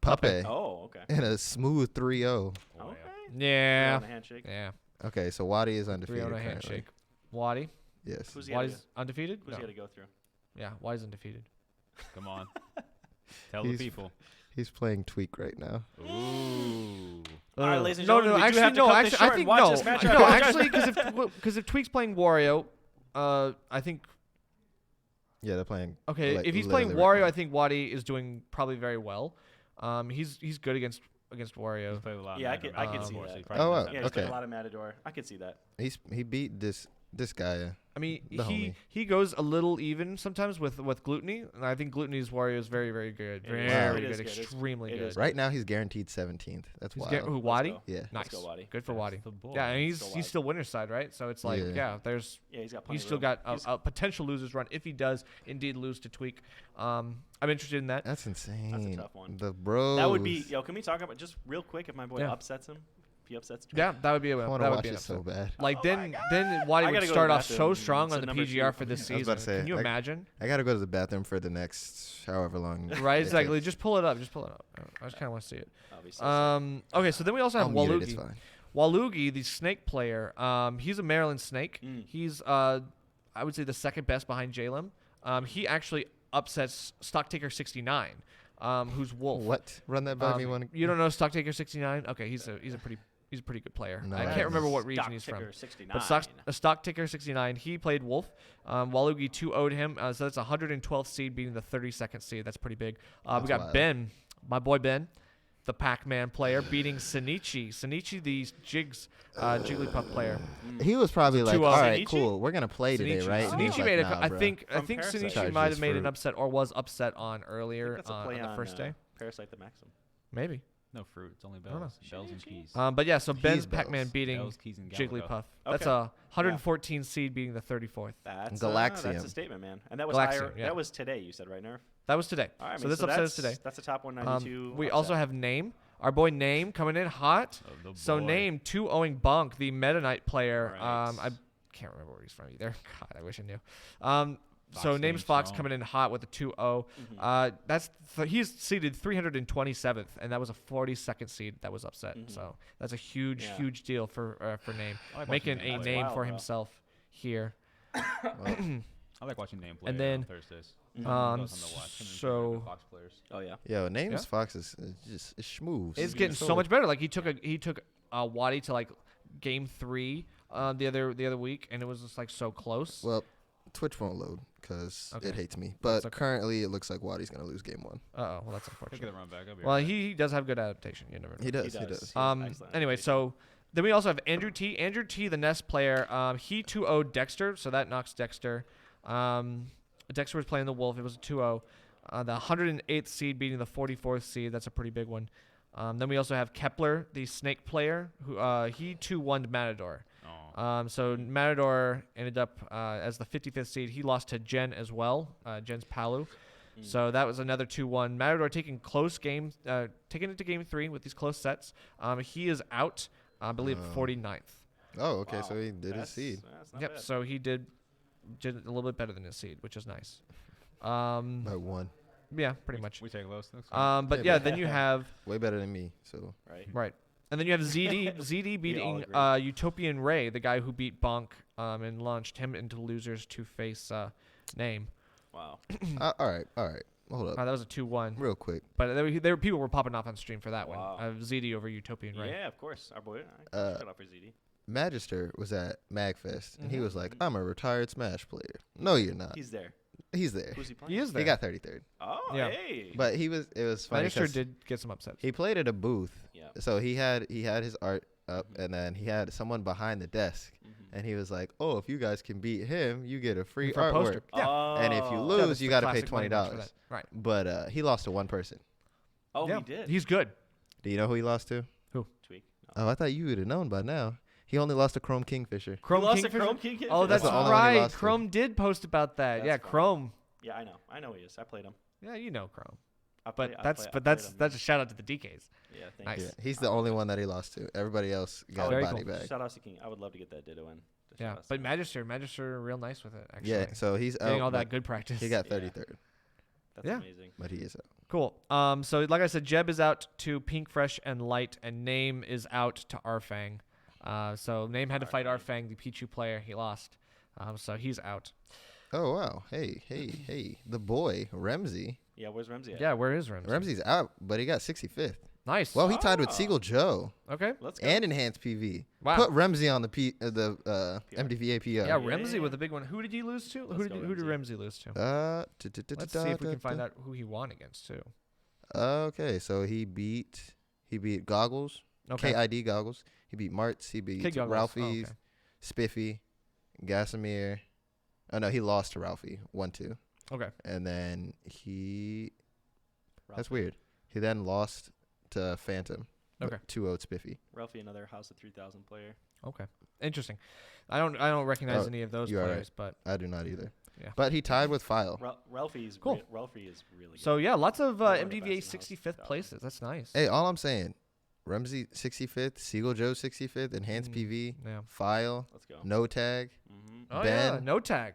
Puppet Oh, okay. in a smooth 3-0. Oh, Okay. Yeah. On the handshake. Yeah. Okay, so Wadi is 3 undefeated. on a currently. handshake. Waddy. Yes. Who's he got Waddy's undefeated? Who's No. he got to go through? Yeah, Waddy's undefeated. Come on. Tell the He's- people. He's playing Tweak right now. Ooh. All right, ladies and no, gentlemen, no, we do actually, have to no, cut this actually, short I and think watch no, this match. no, actually, because if Tweak's playing Wario, I think Yeah, they're playing. okay, like, if he's playing literally right Wario, now. I think Waddy is doing probably very well. He's good against Wario. He's played a lot. Yeah, I of could- Matador I could see before, that. so he probably Oh, knows wow. that Yeah, much he's played okay. a lot of Matador. I could see that. He beat this guy. I mean, The homie. he goes a little even sometimes with Gluttony, and I think Gluttony's Wario is very, very good. It Very, is. Wow. very It is good. good. It's- Extremely it good. is Right now he's guaranteed 17th. That's He's wild. get, who, Let's Waddy? go. Yeah. Nice. Let's go, Waddy. Good for That's Waddy. the boy. Yeah, and Let's go, he's Waddy. still winner's side, right? So it's like, Yeah. yeah, there's Yeah, he's got plenty he's of still room. got He's- a potential losers run if he does indeed lose to Tweak. I'm interested in that. That's insane. tough one. The bros. That would be. Yo, can we talk about just real quick if my boy Yeah. upsets him? If he upsets Tweak? Yeah, that would be a I want that to would watch be an it so upset. bad. Like Oh then my then Waddy I would gotta go to start the off so bathroom. strong It's on the number PGR two. for this I was season. about to say, Can you I- imagine? I gotta go to the bathroom for the next however long. Right, it exactly. takes. Just pull it up. Just pull it up. I just kind of want to see it. Obviously. Okay, so then we also have I'll mute it, it's Waluigi. fine. Waluigi, the snake player, he's a Maryland snake. Mm. He's I would say the second best behind Jalem. He actually upsets Stocktaker 69, who's Wolf. What? Run that by me one. You don't know Stocktaker 69? Okay, he's a pretty good player. No, I I can't remember don't. what region he's from. Ticker 69. But Stocktaker 69, he played Wolf. Waluigi 2-0'd him, so that's a 112th seed beating the 32nd seed. That's pretty big. We That's got wild. Ben, my boy Ben, the Pac-Man player, beating Sinichi. Sinichi, the Jigglypuff player. He was probably like, 2-0. all right, Sinichi? cool. We're gonna play today, Sinichi, right? And he's Sinichi like, made a. nah, I bro. think From Sinichi Parasite. might have Charges made an fruit. upset or was upset on I think earlier that's a on play the on first day. Parasite the Maxim. Maybe. No fruit. It's only don't know. bells. Bells and Shinichi? keys. But yeah, so Ben's bells. Pac-Man beating Bells, keys, and Galaga. Jigglypuff. That's Okay. a 114 seed beating the 34th. That's Galaxium. a statement, man. And that was Galaxium, higher. yeah. That was today. You said right, Nerf. That was today. All right, So man, this upset is that's- today. That's a top 192. We also have Name, our boy Name coming in hot. Oh, the So boy. Name 2-0ing Bonk, the Meta Knight player. Right. I can't remember where he's from either. God, I wish I knew. So Fox Name's Games Fox strong. coming in hot with a 2-0. He's seeded 327th, and that was a 42nd seed that was upset. So that's a huge, Yeah. huge deal for Name, I like making watching a Name play. name Wild, for bro. himself here. I like watching Name play And on then, Thursdays. Mhm. Those on the watch. Him and so- the Fox players. Oh yeah. Yo, names Yeah. Fox is just it's schmooze. It's getting so much better. Like he took Waddy to like game 3 the other week, and it was just like so close. Well, Twitch won't load because Okay. it hates me. That's But okay. currently, it looks like Waddy's gonna lose game 1. Well, that's He'll unfortunate. get the run back. I'll be Well, right back. he does have good adaptation. You never know. He does. He does. does. Excellent Anyway, adaptation. so then we also have Andrew T. Andrew T, the Nest player. He 2-0'd Dexter, so that knocks Dexter. Dexter was playing the Wolf. It was a 2-0. The 108th seed beating the 44th seed. That's a pretty big one. Then we also have Kepler, the Snake player, who he 2-1'd Matador. Oh. So Matador ended up as the 55th seed. He lost to Jen as well. Jen's Palu. So that was another 2-1. Matador taking close games, taking it to game 3 with these close sets. He is out, I believe, 49th. Oh, okay. Wow. So he did his That's- seed. That's not Yep. bad. So he did a little bit better than his seed, which is nice. Um, By 1. yeah, pretty much. We take those. That's fine. But Yeah, yeah, but- then you have Way better than me. So Right. right, and then you have ZD We all beating agree. Utopian Ray, the guy who beat Bonk and launched him into losers to face Name. Wow. all right. Hold up, That was a 2-1. real quick. But there were people were popping off on stream for that Wow. one. ZD over Utopian Ray. Yeah, of course. Our boy. Uh, Shut up for ZD. Magister was at Magfest and he Mhm. was like, "I'm a retired Smash player." No, you're not. He's there. He's there. Who's he playing? He is there. He got 33rd. Oh, Yeah. hey. But he was. It was funny. Magister 'cause did get some upsets. He played at a booth. Yeah. So he had his art up, and then he had someone behind the desk, Mhm. and he was like, "Oh, if you guys can beat him, you get a free For a artwork." poster. Yeah. Oh. And if you Yeah, lose, that's you the got to pay classic money match for $20. that. Right. But he lost to one person. Oh, yeah. he did. He's good. Do you know who he lost to? Tweak. No. Oh, I thought you would have known by now. He only lost to Chrome Kingfisher. Chrome lost to Kingfisher? Chrome Kingfisher? Oh, that's the only one he right. lost to. Chrome did post about that. That's yeah, funny. Chrome. Yeah, I know. I know he is. I played him. Yeah, you know Chrome. I But play- that's I but played that's him, that's a shout out to the DKs. yeah. Thank Nice. you. Yeah, he's the only one that he lost to. Everybody else got Very a body cool. bag. Shout out to King. I would love to get that Ditto in. Just Yeah, shout out to but him. Magister, real nice with it. Actually, Yeah, so he's getting out. all that but good practice. He got Yeah. 33rd, That's yeah. amazing. but he is out. Cool. So like I said, Jeb is out to Pink, Fresh, and Light, and Name is out to Arfang. So Name had to fight Arfang, the Pichu player. He lost. So he's out. Oh wow! Hey! The boy Remzi. Yeah, where's Ramsey at? Yeah, where is Ramsey? Remzi's out, but he got 65th. Nice. Well, he tied with Ah. Seagull Joe Okay. Let's go. and Enhanced PV. Wow. Put Remzi on the MDVA PR. Yeah, Yeah, Ramsey yeah. with a big one. Who did he lose to? Let's go, Who did Ramsey. Ramsey lose to? Let's see if we can find out who he won against too. Okay, so he beat Goggles, Okay. KID Goggles. He beat Martz. He beat Kid Goggles. Oh, Ralphie's, okay. Spiffy, Gasamir. Oh no, he lost to Ralphie 1-2, Okay. and then he. That's Ralphie. weird. He then lost to Phantom. Okay. 2-0 Spiffy. Ralphie, another House of 3000 player. Okay. Interesting. I don't recognize Oh, any of those you are players, but I do not either. Yeah. But he tied with File. Ralphie's Cool. Ralphie is really good. so yeah, lots of One of the best MDVA in the house, 65th 2000. places. That's nice. Hey, all I'm saying, Remzi 65th, Seagull Joe 65th, Enhanced Mm. PV, Yeah. File, Let's go. No Tag, Mm-hmm. Oh yeah, Ben. no tag.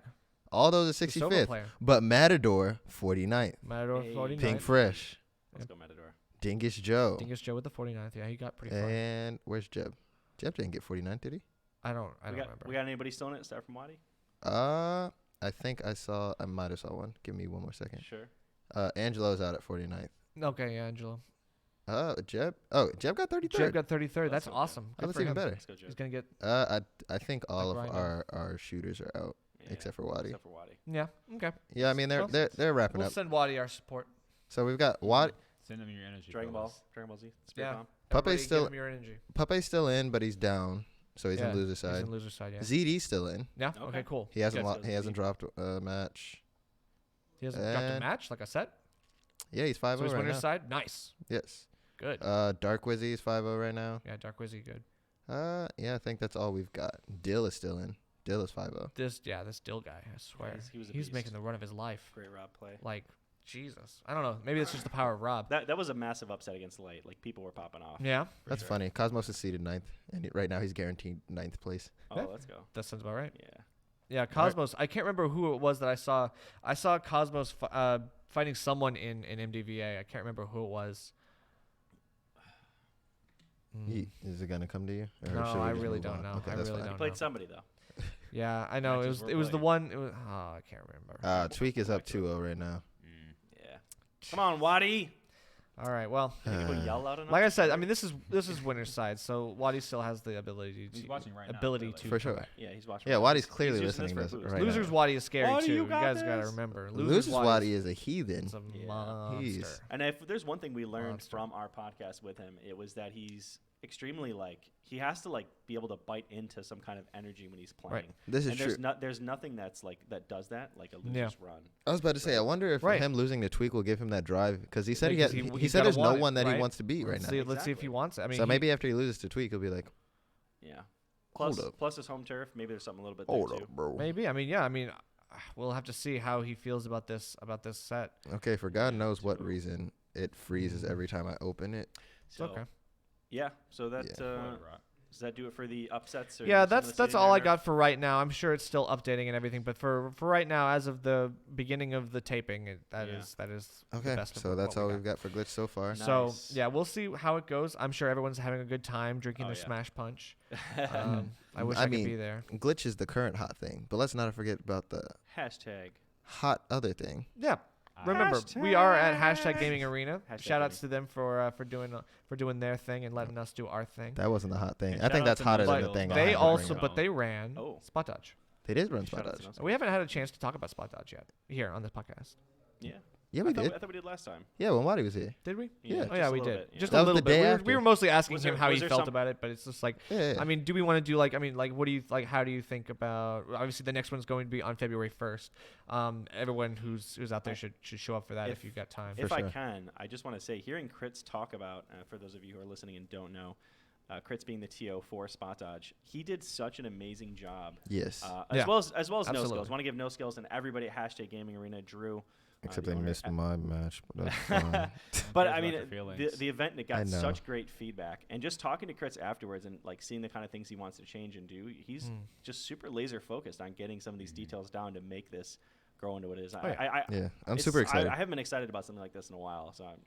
all those are The Sova 65th. player. But Matador 49th, Matador Hey. 49th. Pink Fresh, Let's go, Matador. Dingus Joe, Dingus Joe with the 49th. Yeah, he got pretty far. and where's Jeb? Jeb didn't get 49th, did he? I don't We remember. got anybody still in it? Start from Wadi? I think I might have saw one. Give me one more second. Sure. Angelo's out at 49th. Okay, yeah, Angelo. Jeb got 33rd. Jeb got 33rd. That's That's okay. awesome. Oh, Good that's for even him. better. Let's go, Joe. He's gonna get I think all of grinding. our shooters are out Yeah, except for Wadi. Except for Wadi. yeah. Okay. Yeah, I mean Well, they're wrapping We'll up. send Wadi our support. So we've got Wadi. Send them your energy. Dragon Ball. fellas. Dragon Ball Z. Spirit Yeah. Bomb. Pape's Everybody still- give him your energy. Pape's still in, but he's down, so he's Yeah, in loser He's side. in loser side. Yeah. ZD's still in. Yeah. Okay. Okay. Cool. He hasn't Good. he hasn't dropped a match. He hasn't dropped a And- match like I said. Yeah, he's 5-0 So he's right winner's now. side. Nice. Yes. Good. Dark Wizzy is 5-0 right now. Yeah. Dark Wizzy. Good. Yeah, I think that's all we've got. Dill is still in. Dill is 5-0. This Dill guy. I swear. he was a He's beast. making the run of his life. Great Rob play. Like Jesus. I don't know. Maybe it's just the power of Rob. That was a massive upset against Light. Like people were popping off. Yeah. for That's sure. funny. Cosmos is seeded 9th, and right now he's guaranteed 9th place. Oh, Yeah. let's go. That sounds about right. Yeah. Yeah, Cosmos. I can't remember who it was that I saw. I saw Cosmos fighting someone in MDVA. I can't remember who it was. Is it gonna come to you? Or No, should we I just really move don't on? know. Okay, I that's really fine. don't Played know. somebody though. Yeah, I know. Matches It we're was the playing. one. It was, oh, I can't remember. Tweak is up 2-0 right now. Yeah. Come on, Wadi. All right. Well, Can people yell loud enough? like I said, I mean, this is winner's side, so Wadi still has the ability He's to watching right now, ability clearly. to For come sure. back. Yeah, he's watching. Yeah, right now. Wadi's He's clearly using this listening for to a this boost. right Losers now. Wadi is scary Wadi, too. you You got guys gotta this. remember. Losers Wadi Wadi is a heathen. is a Yeah. monster. And if there's one thing we learned Monster. from our podcast with him, it was that he's extremely he has to be able to bite into some kind of energy when he's playing. Right. This is And true. there's nothing that's that does that like a loser's Yeah. run. I was about to say, I wonder if Right. him losing to Tweak will give him that drive because he said Because he he's said gotta there's no want it, one that he right? wants to beat right Let's now. see. Let's see if Exactly. he wants it. I mean, So he- maybe after he loses to Tweak, he'll be like, Yeah. Hold up. Plus his home turf, maybe there's something a little bit "Hold there too. up, bro." maybe. I mean, yeah. I mean, we'll have to see how he feels about this set. Okay, for God knows what reason, it freezes every time I open it. So Okay. yeah, so that Yeah. does that do it for the upsets? Or Yeah, some of the that's seeding all I order? got for right now. I'm sure it's still updating and everything, but for right now, as of the beginning of the taping, that Yeah. is the Okay, best of so what that's we all got. we've got for Glitch so far. Nice. So yeah, we'll see how it goes. I'm sure everyone's having a good time drinking Oh, their yeah. Smash Punch. I wish I I, could mean, be there. Glitch is the current hot thing, but let's not forget about the Hashtag. hot other thing. Yeah. Remember, we are at Hashtag Gaming Arena. Hashtag Shout outs to them for doing their thing and letting us do our thing. That wasn't the hot thing. And I shout think out that's to hotter than But the thing. I they had to also, bring up. but they ran Oh. Spot Dodge. They did run Shout Spot out to Dodge. those We haven't had a chance to talk about Spot Dodge yet here on this podcast. Yeah. Yeah, I we thought did. I thought we did last time. Yeah, when Wadi was here. Did we? Yeah. just Oh yeah, a we little did. bit, Just That a was little the bit. day We were after. mostly asking Was him there- how he was there felt some- about it, but it's just like, Yeah. I mean, do we want to do what do you how do you think about? Obviously, the next one's going to be on February 1st. Everyone who's out there should show up for that if you've got time. If For I sure. can, I just want to say, hearing Crits talk about, for those of you who are listening and don't know, Crits being the TO for spot dodge. He did such an amazing job. Yes. As Yeah. well as No Absolutely. Skills. Want to give No Skills and everybody at Hashtag Gaming Arena, Drew. Except the they owner. missed my match, but that's fine. But Cares I mean, about their feelings. the event, it I got know. such great feedback, and just talking to Crits afterwards and like seeing the kind of things he wants to change and do, he's just super laser focused on getting some of these details down to make this grow into what it is. yeah. Yeah, I'm it's- super excited. I haven't been excited about something like this in a while, so I'm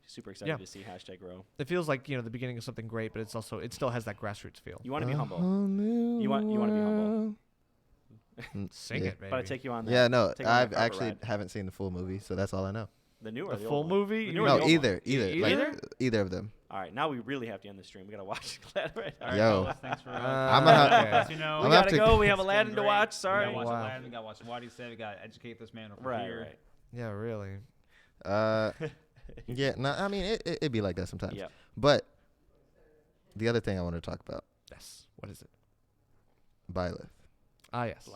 super excited Yeah. to see Hashtag grow. It feels like the beginning of something great, but it still has that grassroots feel. You want to be humble, You want to be humble. Sing it, baby. but I take you on that. Yeah, no, Take you on that I've carpet actually ride. haven't seen the full movie, so that's all I know. The new or The the full old one? movie? The You new or mean- the No, old either, one? either, like either of them. All right, now we really have to end the stream. We gotta watch Glad right now. All right, Yo. fellas, thanks for. I'm gonna have- okay. let you know. We I'm gonna have gotta to- go. We have It's been Aladdin to great. watch. We Sorry. gotta watch Wow. Aladdin. We gotta watch what he said. We gotta educate this man over Right, here. right. Yeah, really. Yeah, no, I mean it be like that sometimes. Yeah. But the other thing I want to talk about, Yes. What is it? Byleth. Ah, yes.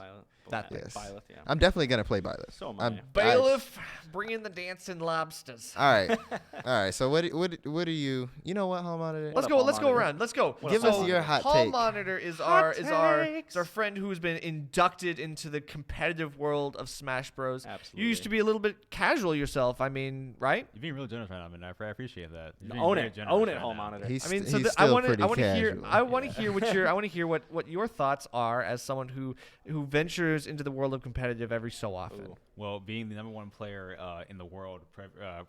That thing. Yes. Byleth, yeah. I'm definitely gonna play Byleth. So am I'm- I. Bailiff, bring in the dancing lobsters. All right, all right. So what do you? You know what, Hall Monitor? Let's up, go. Hall Let's go Monitor? around. Let's go. What Give up, us Hall your Monitor? hot Hall take. Monitor is Hot our friend who's been inducted into the competitive world of Smash Bros. Absolutely. You used to be a little bit casual yourself. I mean, right? You're being real generous right now, man. I appreciate that. You're being Own very it. generous Own it, right Hall now. Monitor. He's, I mean, he's so still I want pretty to hear. casual. I want to hear what your thoughts are as someone who ventures into the world of competitive every so often. Ooh. Well, being the #1 player in the world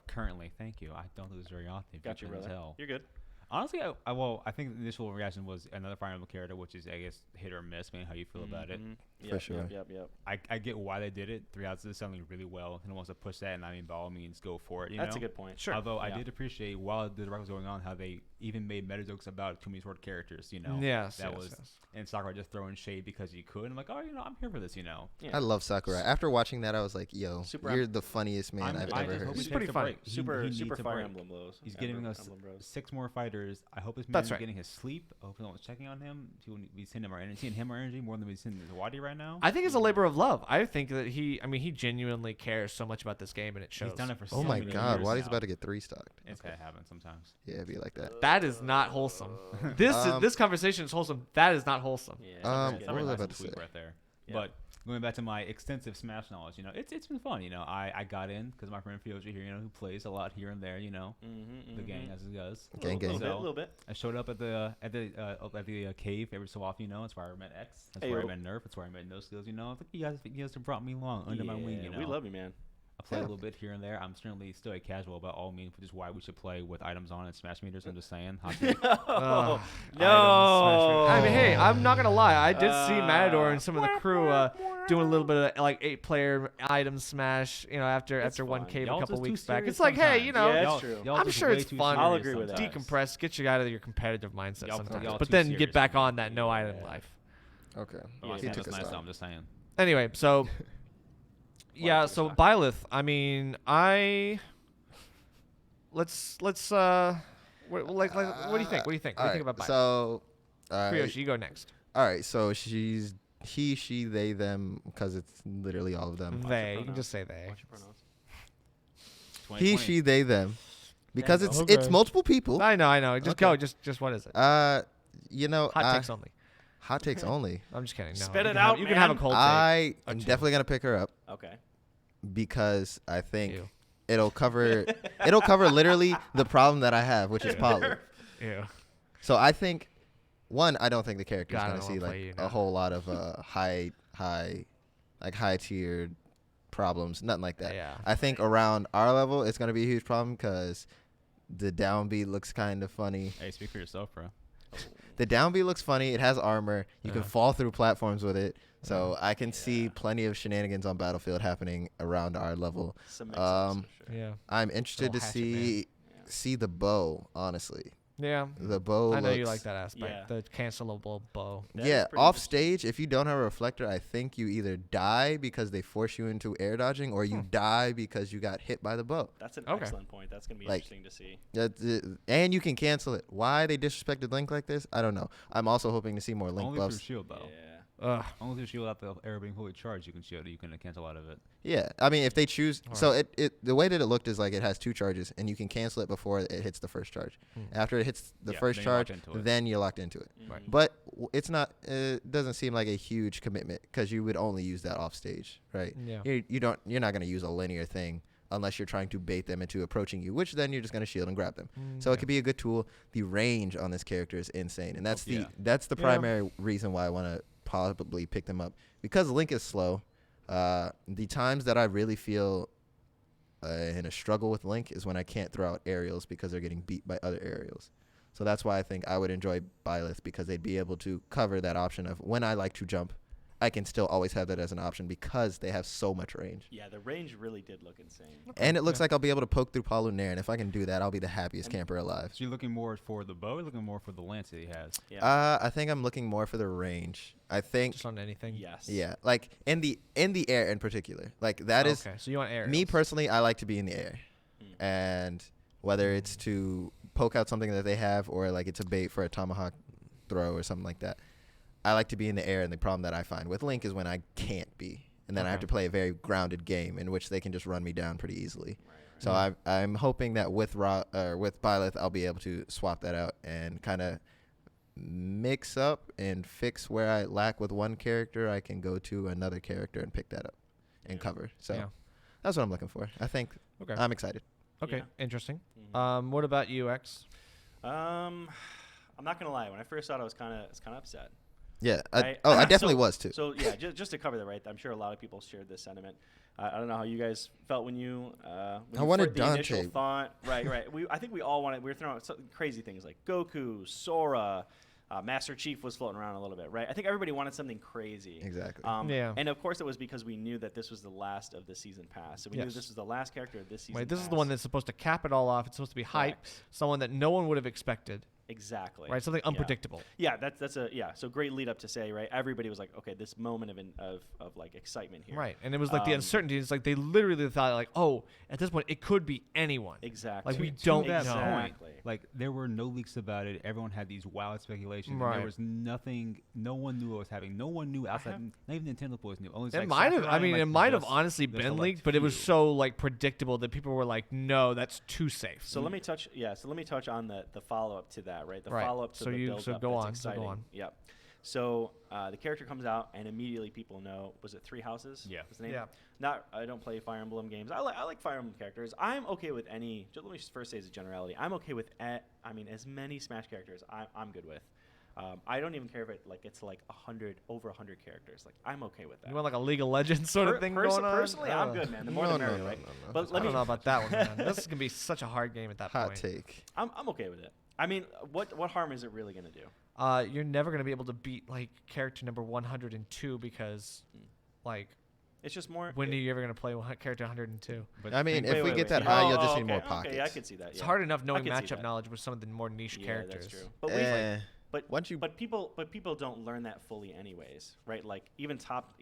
currently, thank you. I don't do this very often. if Got you, can brother. tell. You're good. Honestly, I think the initial reaction was another Fire Emblem character, which is, I guess, hit or miss, man, how you feel about it. Mhm. For Yep, sure. Yep. I get why they did it. 3 out is selling really well, and wants to push that, and I mean, by all means, go for it. That's know? a good point. Sure. Although I Yeah. did appreciate while the direct was going on how they even made meta jokes about Toomey Sword characters. Yes. that yes, was yes. and Sakura just throwing shade because he could. I'm like, oh, I'm here for this. Yeah. I love Sakurai. After watching that, I was like, "Yo, Super you're the funniest man I've I ever just heard." hope he He's takes pretty a funny. break. He Super needs a Fire break. Emblem blows. He's giving us Emblem Bros. 6 more fighters. I hope this man That's is right. getting his sleep. I hope no one's checking on him. He will be sending him our energy more than we send Wadi right now. I think it's a labor of love. I think that he genuinely cares so much about this game, and it shows. He's done it for Oh so my many God, years Wadi's now. about to get 3 stocked. It's gonna happen sometimes. Yeah, it'd be like that. That is not wholesome. This conversation is wholesome. That is not wholesome. Yeah. What it's was I nice. about to say? Right there. Yeah. But going back to my extensive Smash knowledge, it's been fun. I got in because my friend Fioja here, who plays a lot here and there. The gang as it goes. Gang, gang. A little bit. I showed up at the cave every so often. That's where I met X. That's where I Ayo. met Nerf. That's where I met No Skills. I think you guys have brought me along under my wing. Yeah, we love you, man. I play a little bit here and there. I'm certainly still a casual by all means, which is why we should play with items on and Smash meters. I'm just saying. Hot take. Oh, no. I mean, hey, I'm not gonna lie. I did see Matador and some of the crew doing a little bit of like 8-player item smash. after one fun. cave Y'all a couple just too weeks back. serious It's like, hey, sometimes. Yeah, Y'all- it's true. y'all I'm just sure way it's too fun. I'll serious agree with that. sometimes. decompress, get you out of your competitive mindset Y'all sometimes, too but then serious get back for me. on that no item Yeah. life. Okay. Oh, Yeah, I he think took that's a nice. stop. though, I'm just saying. Anyway, so yeah, took a so stop. Byleth. I mean, let's what do you think? What do you think? What do you think about Byleth? So, Kyoshi, you go next. all right. So she's he, she, they, them, because it's literally all of them. They. You can pronouns. just say they. Watch your pronouns. He, 2020. she, they, them, because Them. it's Okay. multiple people. I know. Just Okay. go. Just what is it? Hot Hot takes only. Hot takes only. I'm just kidding. No, Spit you it can have- out, You can have a man. cold take. I Or am two. definitely gonna pick her up Okay. because I think Ew. it'll cover literally the problem that I have, which is Poly. Ew. So I think I don't think the character's God, I gonna don't see wanna like play you a now. whole lot of high tiered problems, nothing like that. Yeah. I think around our level, it's gonna be a huge problem because the downbeat looks kind of funny. Hey, speak for yourself, bro. The downbeat looks funny. It has armor. You can Yeah. fall through platforms with it. So I can see plenty of shenanigans on Battlefield happening around our level. Some mix-ups for sure. Yeah. I'm interested to Little hatchet man. see the bow, honestly. Yeah. The bow I know you looks- like that aspect. Yeah. The cancelable bow. That is Yeah, pretty off interesting. stage, if you don't have a reflector, I think you either die because they force you into air dodging or you die because you got hit by the bow. That's an Okay. excellent point. That's gonna be Like- interesting to see. And you can cancel it. Why they disrespected Link like this, I don't know. I'm also hoping to see more Link Only through buffs. shield though. Yeah. Ugh. Only if you shield out the arrow being fully charged, you can shield it. You can cancel out of it. Yeah, I mean, if they choose, Alright. so the way that it looked is like it has 2 charges, and you can cancel it before it hits the first charge. After it hits the Yeah, first then you're locked charge, into it. then you're locked into it. Right. But it's not. It doesn't seem like a huge commitment because you would only use that off stage, right? Yeah. You're not going to use a linear thing unless you're trying to bait them into approaching you, which then you're just going to shield and grab them. So it could be a good tool. The range on this character is insane, and that's the Yeah. that's the Yeah. primary reason why I want to probably pick them up, because Link is slow. The times that I really feel in a struggle with Link is when I can't throw out aerials because they're getting beat by other aerials. So that's why I think I would enjoy Byleth, because they'd be able to cover that option of when I like to jump, I can still always have that as an option because they have so much range. Yeah, the range really did look insane. And it looks Yeah. like I'll be able to poke through Paul Lunaire, and if I can do that, I'll be the happiest camper alive. So you're looking more for the bow, or looking more for the lance that he has? Yeah. I think I'm looking more for the range. I think, Just on anything. Yes. yeah, like in the air in particular. Like that is Okay, so you want aerials. me personally. I like to be in the air, and whether it's to poke out something that they have or like it's a bait for a tomahawk throw or something like that, I like to be in the air. And the problem that I find with Link is when I can't be, and then I have Okay. to play a very grounded game in which they can just run me down pretty easily. Right. So I'm hoping that with with Byleth, I'll be able to swap that out and kind of mix up and fix where I lack with one character. I can go to another character and pick that up and Yeah. cover. So Yeah. that's what I'm looking for. I think Okay. I'm excited. Okay. Yeah. Interesting. Mhm. What about you, X? I'm not gonna lie. When I first saw it, I was kind of upset. Yeah. Right? I definitely So- was too. So yeah, just to cover that, right? I'm sure a lot of people shared this sentiment. I don't know how you guys felt when you. I wanted the initial Dante. thought. Right. I think we all wanted. We were throwing out crazy things like Goku, Sora, Master Chief was floating around a little bit, right? I think everybody wanted something crazy. Exactly. Yeah. And of course, it was because we knew that this was the last of the season pass. So we knew Yes. this was the last character of this season. Wait, this is the pass. one that's supposed to cap it all off. It's supposed to be hype. Correct. Someone that no one would have expected. Exactly. Right. Something Yeah. unpredictable. Yeah, that's a So great lead up to say, right? Everybody was like, okay, this moment of like excitement here. Right. And it was like the Um, uncertainty. It's like they literally thought like, oh, at this point it could be anyone. Exactly. Like we To don't that know. point, Exactly. like there were no leaks about it. Everyone had these wild speculations. and Right. There was nothing. No one knew what was happening. No one knew outside. Not even Nintendo boys knew. Only It like might have. Sakurai I and, mean, like, it might have just honestly the been select leaked, but it was few. so like predictable that people were like, "No, that's too safe." So let me touch. Yeah. So let me touch on the follow up to that. Right. The Right. follow up to So the you- build so up. go That's on, so go exciting. on. Yep. So the character comes out, and immediately people know. Was it Three Houses? Yeah. Was the name? Yeah. Not. I don't play Fire Emblem games. I like Fire Emblem characters. I'm okay with any. Let me first say as a generality. I'm okay with. As many Smash characters. I'm good with. I don't even care if it's like 100 over 100 characters. Like I'm okay with that. You want like a League of Legends sort of thing going on? Personally, I'm Ugh. good, man. The more No, the no, merrier, no, right? no, no. But I let me. don't know about that one, man. This is gonna be such a hard game at that Hot point. take. I'm okay with it. I mean, what harm is it really gonna do? You're never gonna be able to beat like character number 102 because, like, It's just more. when are you ever gonna play character 102? But I mean, think- if we Wait, get that wait. high, Oh, you'll just oh, need more okay, pockets. Okay, I could see that. It's yeah. hard enough knowing could see matchup that. knowledge with some of the more niche Yeah, characters. that's true. But But once you but people don't learn that fully anyways, right? Like even top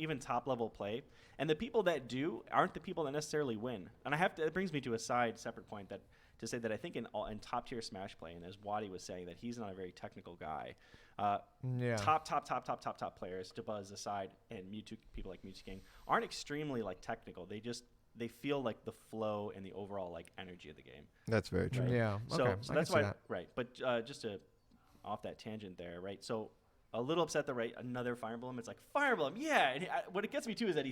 level play, and the people that do aren't the people that necessarily win. And it brings me to a separate point to say that I think in top tier Smash play, and as Wadi was saying, that he's not a very technical guy. Yeah. Top players, Dabuz aside, and Mewtwo, people like Mewtwo King aren't extremely like technical. They feel like the flow and the overall like energy of the game. that's very true. Right. Yeah. So, Okay. so I that's can see why, that. right? But just to off that tangent there, right? So a little upset that another Fire Emblem. It's like Fire Emblem, yeah. And what it gets me too is that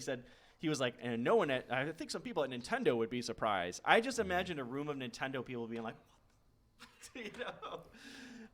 he was like, and no one I think some people at Nintendo would be surprised. I just imagined a room of Nintendo people being like, you know,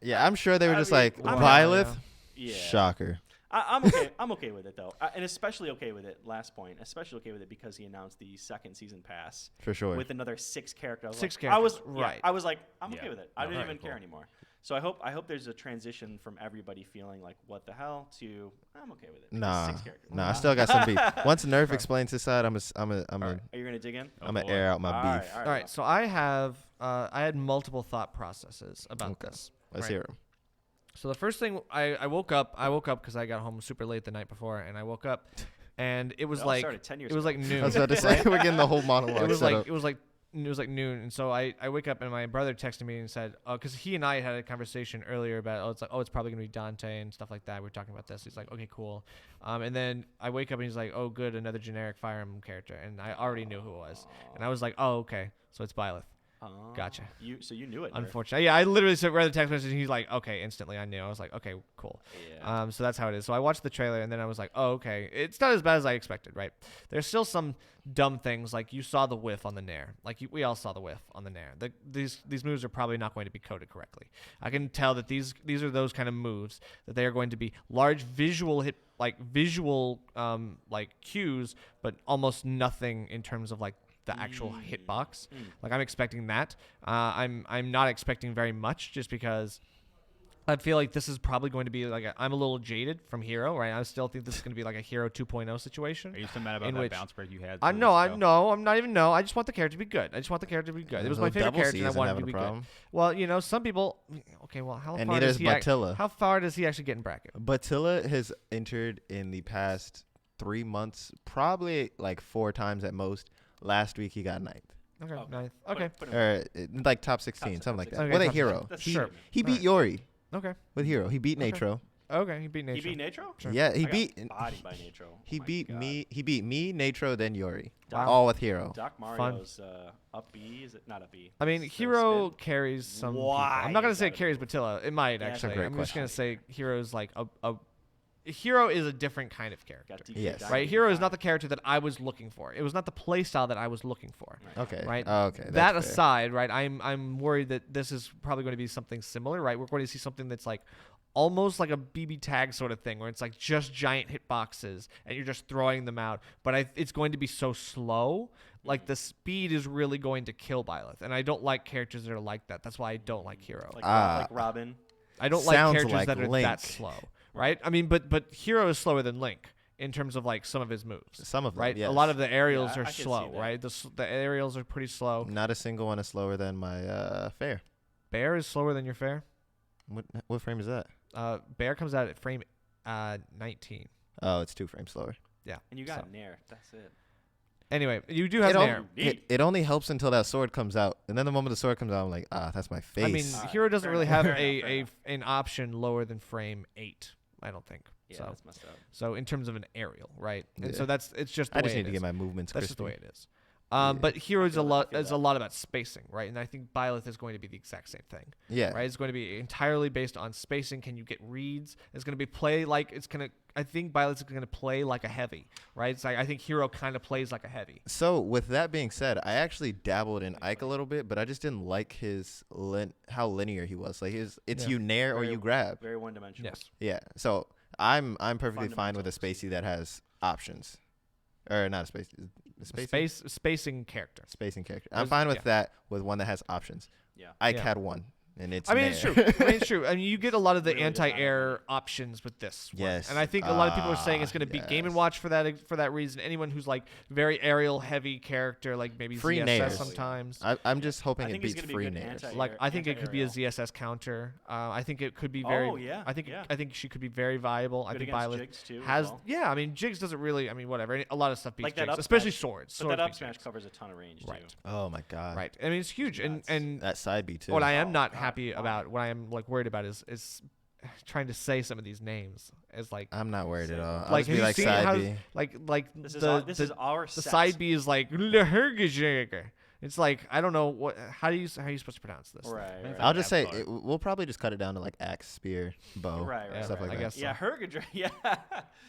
Yeah, I'm sure they were I just mean, like I'm- Byleth. yeah. Shocker. I'm okay. I'm okay with it though, and especially okay with it. Last point, especially okay with it because he announced the second season pass For sure. with another 6 characters. Six I was characters, right. I was like, I'm Yeah. okay with it. I No, didn't very even care cool. anymore. So I hope there's a transition from everybody feeling like what the hell to I'm okay with it. because Nah, 6 characters. nah. I still got some beef. Once Nerf explains his side, I'm All right. Are you gonna dig in? I'm gonna boy. air out my All beef. right, All right. So I had multiple thought processes about Okay. this. Let's right? hear him. So the first thing I woke up because I got home super late the night before, and I woke up, and it was It all like started 10 years it was ago. like noon. I was about to say we're getting the whole monologue it was set like up. it was like it was like noon, and so I wake up and my brother texted me and said, because he and I had a conversation earlier about, it's probably gonna be Dante and stuff like that. We were talking about this. He's like, okay, cool. And then I wake up and he's like, oh, good, another generic Fire Emblem character, and I already knew who it was, and I was like, oh, okay, so it's Byleth. Gotcha. So you knew it. Unfortunately, yeah, I literally read the text message and he's like, okay, instantly I knew. I was like, okay, cool. Yeah. So that's how it is. So I watched the trailer and then I was like, oh, okay, it's not as bad as I expected, right? There's still some dumb things, like you saw the whiff on the Nair, like we all saw the whiff on the Nair. These moves are probably not going to be coded correctly. I can tell that these are those kind of moves that they are going to be large visual hit, like visual like cues, but almost nothing in terms of like the actual hitbox. Like I'm expecting that. I'm not expecting very much, just because I feel like this is probably going to be like I'm a little jaded from Hero, right? I still think this is going to be like a Hero 2.0 situation. Are you still mad about in that which bounce break you had? I'm not even. No, I just want the character to be good. I just want the character to be good. It was my favorite character, and I wanted him to be good. Well, you know, some people. Okay, well, how far does he? How far does he actually get in bracket? Battilla has entered in the past 3 months, probably like 4 times at most. Last week he got 9th. Okay, ninth. Okay. Or like top 16, something like that. Okay, With a top Hero. 16. Sure. He beat Yori Okay. with Hero. He beat Okay. Natro. Okay, he beat Nature. He beat Natro? Sure. Yeah, I got bodied by Natro. He Oh my beat God. me. He beat me, Natro, then Yori. Wow. All with Hero. Doc Mario's up B, is it not up B? I mean, It's, Hero spin. carries some. Why People. I'm not gonna is say that it carries a- Battilla. It might Yeah, that's a actually. great I'm just gonna question. say Hero's like a Hero is a different kind of character. Got DK Yes. Doc Right, Hero is not the 85. character that I was looking for. It was not the play style that I was looking for. Okay. Right. Oh, okay. That that's fair. aside, right, I'm worried that this is probably going to be something similar. Right, we're going to see something that's like almost like a BB tag sort of thing, where it's like just giant hitboxes and you're just throwing them out. But it's going to be so slow. Like the speed is really going to kill Byleth, and I don't like characters that are like that. That's why I don't like Hero. Like Robin. I don't like sounds characters like that are Link. that slow. Right? I mean, but Hero is slower than Link in terms of like some of his moves. Some of them, right? yes. A lot of the aerials Yeah, are I can see slow, that. right? The aerials are pretty slow. Not a single one is slower than my Fair. Bear is slower than your Fair. What frame is that? Bear comes out at frame 19. Oh, it's 2 frames slower. Yeah. And you got so- Nair. That's it. Anyway, you do have It, al- Nair. it only helps until that sword comes out, and then the moment the sword comes out, I'm like, that's my face. I mean, Alright, Hero doesn't fair really enough, have fair enough, fair enough. an option lower than frame 8. I don't think. Yeah, so that's messed up. so in terms of an aerial, right? And Yeah. so it's just the I way just need it to is. get my movements That's just the crispy. way it is. Yeah. But Hero is feel that, I feel is a that. lot about spacing, right? And I think Byleth is going to be the exact same thing. Yeah. Right? It's going to be entirely based on spacing. Can you get reads? It's going to be I think Byleth is going to play like a heavy, right? It's like I think Hero kind of plays like a heavy. So with that being said, I actually dabbled in Ike a little bit, but I just didn't like his how linear he was. Like it's Yeah. you nair or Very- you grab. Very one-dimensional. Yes. Yeah. So I'm perfectly fine with a Fundamentals. spacey that has options, or not a space. Spacing character. Spacing character. I'm There's- fine with yeah. that with one that has options. Yeah. Ike Yeah. had one, and it's. I mean, it's nair. true. It's true. I mean, you get a lot of the Really does not anti-air have options with this. one. Yes. And I think a lot of people are saying it's going to beat Game and yes. Watch for that reason. Anyone who's like very aerial heavy character, like maybe Free ZSS nairs. sometimes. I'm just hoping I it think he's beats gonna be free good nairs. anti- Like I think it could be a anti-aerial. ZSS counter. I think it could be very. Oh, yeah, I think yeah. I think she could be very viable. I Good think against Byleth Jigs, too, as has. well. Yeah, I mean Jigs doesn't really. I mean whatever. A lot of stuff beats Like that Jigs, up especially smash. swords. But Swords that up beat smash Jigs. covers a ton of range, too. Right. Oh my god. Right. I mean it's huge, and Nuts. and That side B too. what I am Oh, not God, happy why? about, what I am like worried about is trying to say some of these names as like I'm not worried at all. I'll like just be have like you seen how side B. like This is the our the set. side B is like Lehergejäger. It's like I don't know how are you supposed to pronounce this? Right. It's right. like I'll just say Avatar. we'll probably just cut it down to like axe, spear, bow, Right, right, stuff right. like I that. guess Yeah, Hergadra. Yeah.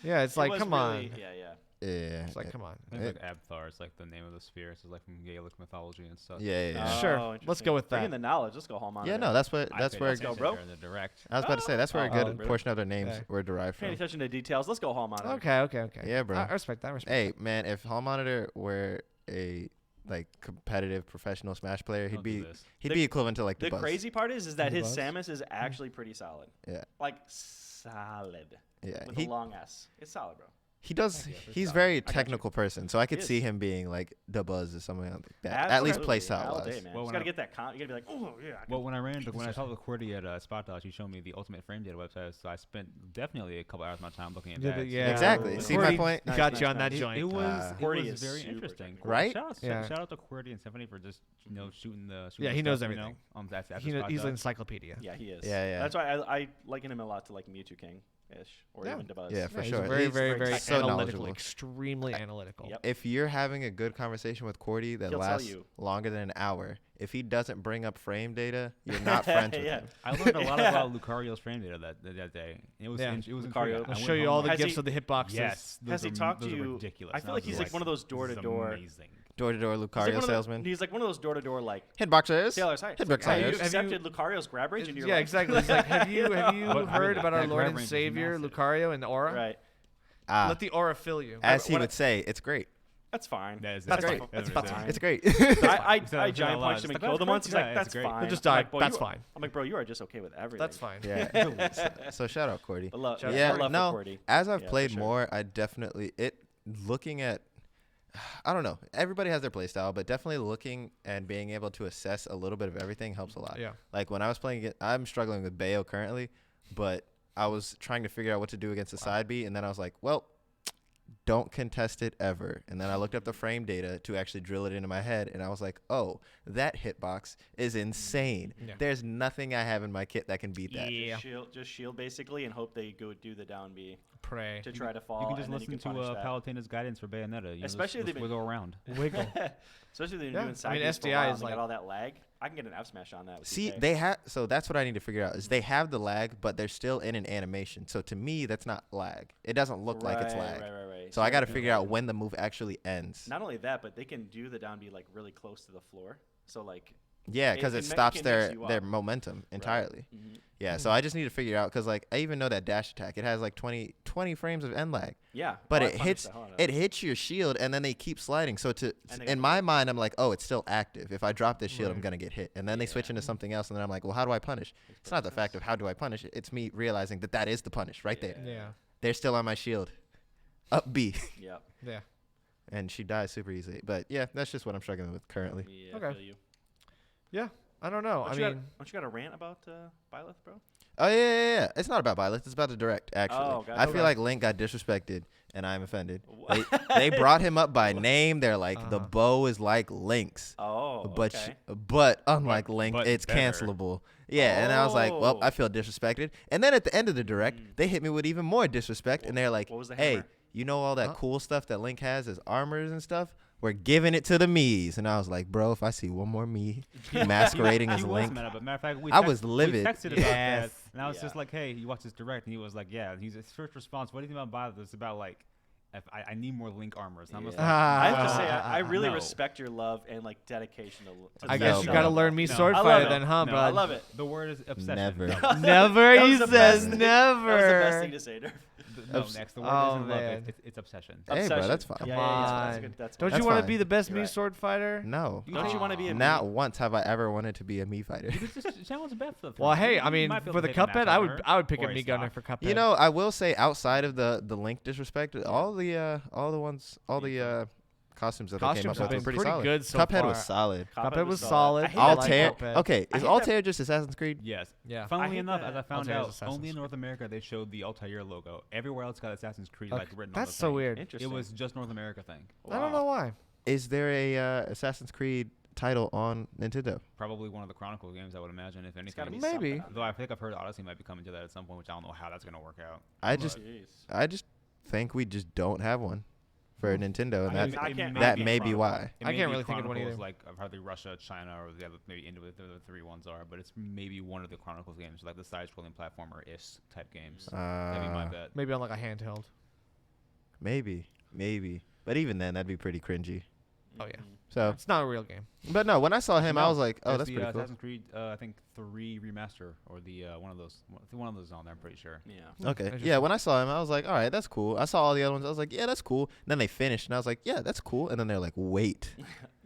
Yeah, it's It like was come really- on. Yeah, yeah. Yeah. It's like come on. I think like Abthar is like the name of the sphere. So it's like from Gaelic mythology and stuff. Yeah, yeah, yeah. Oh, Sure, let's interesting. go with Bring that. in the knowledge. Let's go home on Yeah, it. no, that's what I that's paid where attention bro. during the direct. I was about to say that's where a Oh, good really? portion of their names Okay. were derived Paying from. attention to details. Let's go home on it. Okay. Yeah, bro. I respect that. I respect Hey, man, if Hall Monitor were a like competitive professional Smash player, Don't do this. he'd The- be equivalent to like The the Buzz. crazy part is that The his Buzz? Samus is actually pretty solid. Yeah, Like solid. yeah. With He a long S. It's solid, bro. He does. Yeah, for He's sure. very got you. technical person, so I could He see is. him being like the Buzz or something like that. At least Absolutely. play style All day, wise. man. Well, You when gotta I- get that you gotta be like, oh yeah. Well, when I saw the QWERTY at Spot Dodge, he showed me the Ultimate Frame Data website, so I spent definitely a couple hours of my time looking at that. Yeah. Exactly. Ooh. See my QWERTY point? Got Nice, you on nice, that nice. joint. It was QWERTY it is was very super interesting. technical. Right? Yeah. Shout out to QWERTY and Stephanie for just shooting the. Yeah, the he knows stuff, everything. That's He's an encyclopedia. Yeah, he is. Yeah, yeah. That's why I liken him a lot to like Mewtwo King ish, or Yeah. even Dabuz. Yeah, for He's sure. very, He's very, very very so analytical, knowledgeable. extremely analytical. Yep. If you're having a good conversation with QWERTY that He'll tell lasts you. longer than an hour, if he doesn't bring up frame data, you're not friends with Yeah. him. I learned a lot about Lucario's frame data that day. It was Yeah. it was Lucario. incredible. I'll I'll show you all the Has gifts he- of the hitboxes. Yes, Has he those are- talked those to are you? ridiculous. I feel And like he's was like one of those this is door-to-door. amazing. Door-to-door Lucario salesman. He's like one of those door-to-door like Hitboxers. sailors. Hi. Hitboxers. Have you Have you- accepted Lucario's grab range into your Yeah, life? exactly. It's like, have you But, heard about our that Lord grab and range is Savior massive. Lucario and Aura? Right. Ah, Let the aura fill you. as he what I- would say, it's great. That's fine. That is That's great. fine. That's what it is. fine. It's great. I He said I it giant out loud. punched him and It's like, killed him that's once. He's great. like, Yeah, that's it's great. fine. He'll just I'm die. like, "Bro, That's you are-" fine. I'm like, bro, you are just okay with everything. That's fine. Yeah. So shout out QWERTY. But love, Yeah, love no. for QWERTY. As I've Yeah, for played sure. more, I definitely looking at. I don't know. Everybody has their play style, but definitely looking and being able to assess a little bit of everything helps a lot. Yeah. Like when I was playing it, I'm struggling with Bayo currently, but I was trying to figure out what to do against the side B, and then I was like, well, don't contest it ever. And then I looked up the frame data to actually drill it into my head, and I was like, oh, that hitbox is insane. Yeah. There's nothing I have in my kit that can beat that. Yeah. Just shield basically and hope they go do the down B Pray. to try to fall. You can just and then listen you can to punish that. Palutena's guidance for Bayonetta. You know, Especially if just they've been- wiggle around. Wiggle. Especially when Yeah. you're doing side I mean, Bs for a SDI while is and they like- got all that lag. I can get an F smash on that. With See, 2K. they have, so that's what I need to figure out is they have the lag, but they're still in an animation. So to me, that's not lag. It doesn't look like it's lag. Right. So I got to you figure out can- when the move actually ends. Not only that, but they can do the down B like really close to the floor. So like. Yeah, because it it can stops mix their you their up. momentum entirely. Mhm. Yeah, so I just need to figure out because like I even know that dash attack, it has like 20 frames of end lag, Yeah. but Oh, I it punished hits the hell out of it hits your shield and then they keep sliding. So And they in got- my mind, I'm like, oh, it's still active. If I drop this shield, I'm Right. gonna get hit. And then they switch Yeah. into something else, and then I'm like, well, how do I punish? It's not the fact of how do I punish it. It's me realizing that is the punish right there. Yeah. They're still on my shield. Up B. Yep. Yeah. And she dies super easily. But yeah, that's just what I'm struggling with currently. Yeah, Okay. I feel you. I don't know. Don't I you mean, don't you got a rant about Byleth, bro? Oh yeah. It's not about Byleth. It's about the direct. Actually, Oh, gotcha. I feel Okay. like Link got disrespected, and I'm offended. They, What? they brought him up by name. They're like the Uh-huh. bow is like Link's, Oh, but okay. but unlike Link, but it's better. cancelable. Yeah, and I was like, well, Oh. I feel disrespected. And then at the end of the direct, Mm. they hit me with even more disrespect, and they're like, What was the hey, hammer? you know all that Huh? cool stuff that Link has as armors and stuff? We're giving it to the Miis. And I was like, bro, if I see one more Mii masquerading as He was Link, mad, but matter of fact, I was livid. We texted about that, Yes. and I was Yeah. just like, "Hey, you watch this direct," and he was like, "Yeah." And his first response, "What do you think about Byleth?" It's about like, if I need more Link armors. And I'm just Yeah. like, I have to say, Ah, I really no. respect your love and like dedication to. I No, guess you bro. gotta learn me No. sword I love fighter it. then, huh, No, bud? I love it. The word is obsession. Never. Never, That he was the says best- never. That was the best thing to say, Nerf. No, next. The word Oh, isn't love. man. It's obsession. Hey, bro, that's Obsession. fine. Yeah, Come yeah, yeah, that's on. good. That's Don't good. you want to fine. be the best You're me right. sword fighter? No. Don't you want to be a Not Mii? once have I ever wanted to be a Mii fighter. You could just challenge Beth for the Well, thing. hey, You I mean, might be able for to the take a match Cuphead, on her I would pick a or me gunner stock. for Cuphead. You know, I will say outside of the Link disrespect, all the costumes that they came Costumes up have with were been pretty pretty solid. good so Cuphead was far. solid. Cuphead was solid. I hate I that like Altair. Cuphead. Okay, I is hate Altair just Assassin's Creed? Yes. Yeah. Funnily hate enough, that. as I found Altair's out, Assassin's. only in North America they showed the Altair logo. Everywhere else got Assassin's Creed Okay, like written on That's the so thing. weird. Interesting. It was just North America thing. I don't know why. Is there a Assassin's Creed title on Nintendo? Probably one of the Chronicle games, I would imagine, if It's gotta anything. be Maybe. something on Though I think I've heard Odyssey might be coming to that at some point, which I don't know how that's going to work out. I there. just Jeez. think we just don't have one for Nintendo, and I that mean, I can't- that I may can't be Chronicle. why. It I may can't be really think of one Chronicles, either. like probably Russia, China, or the other, maybe India, the other three ones are, but it's maybe one of the Chronicles games, like the side-scrolling platformer-ish type games. That'd be my bet. Maybe on like a handheld. Maybe. But even then, that'd be pretty cringy. Oh, yeah. Mhm. So, It's not a real game. but no, when I saw him, I No, was like, oh, there's that's the, pretty cool. Assassin's Creed, I think 3 remaster, or the one of those is on there. I'm pretty sure. Yeah. Okay. Interesting. Yeah, when I saw him, I was like, all right, that's cool. I saw all the other ones. I was like, yeah, that's cool. And then they finished, and I was like, yeah, that's cool. And then they're like, wait,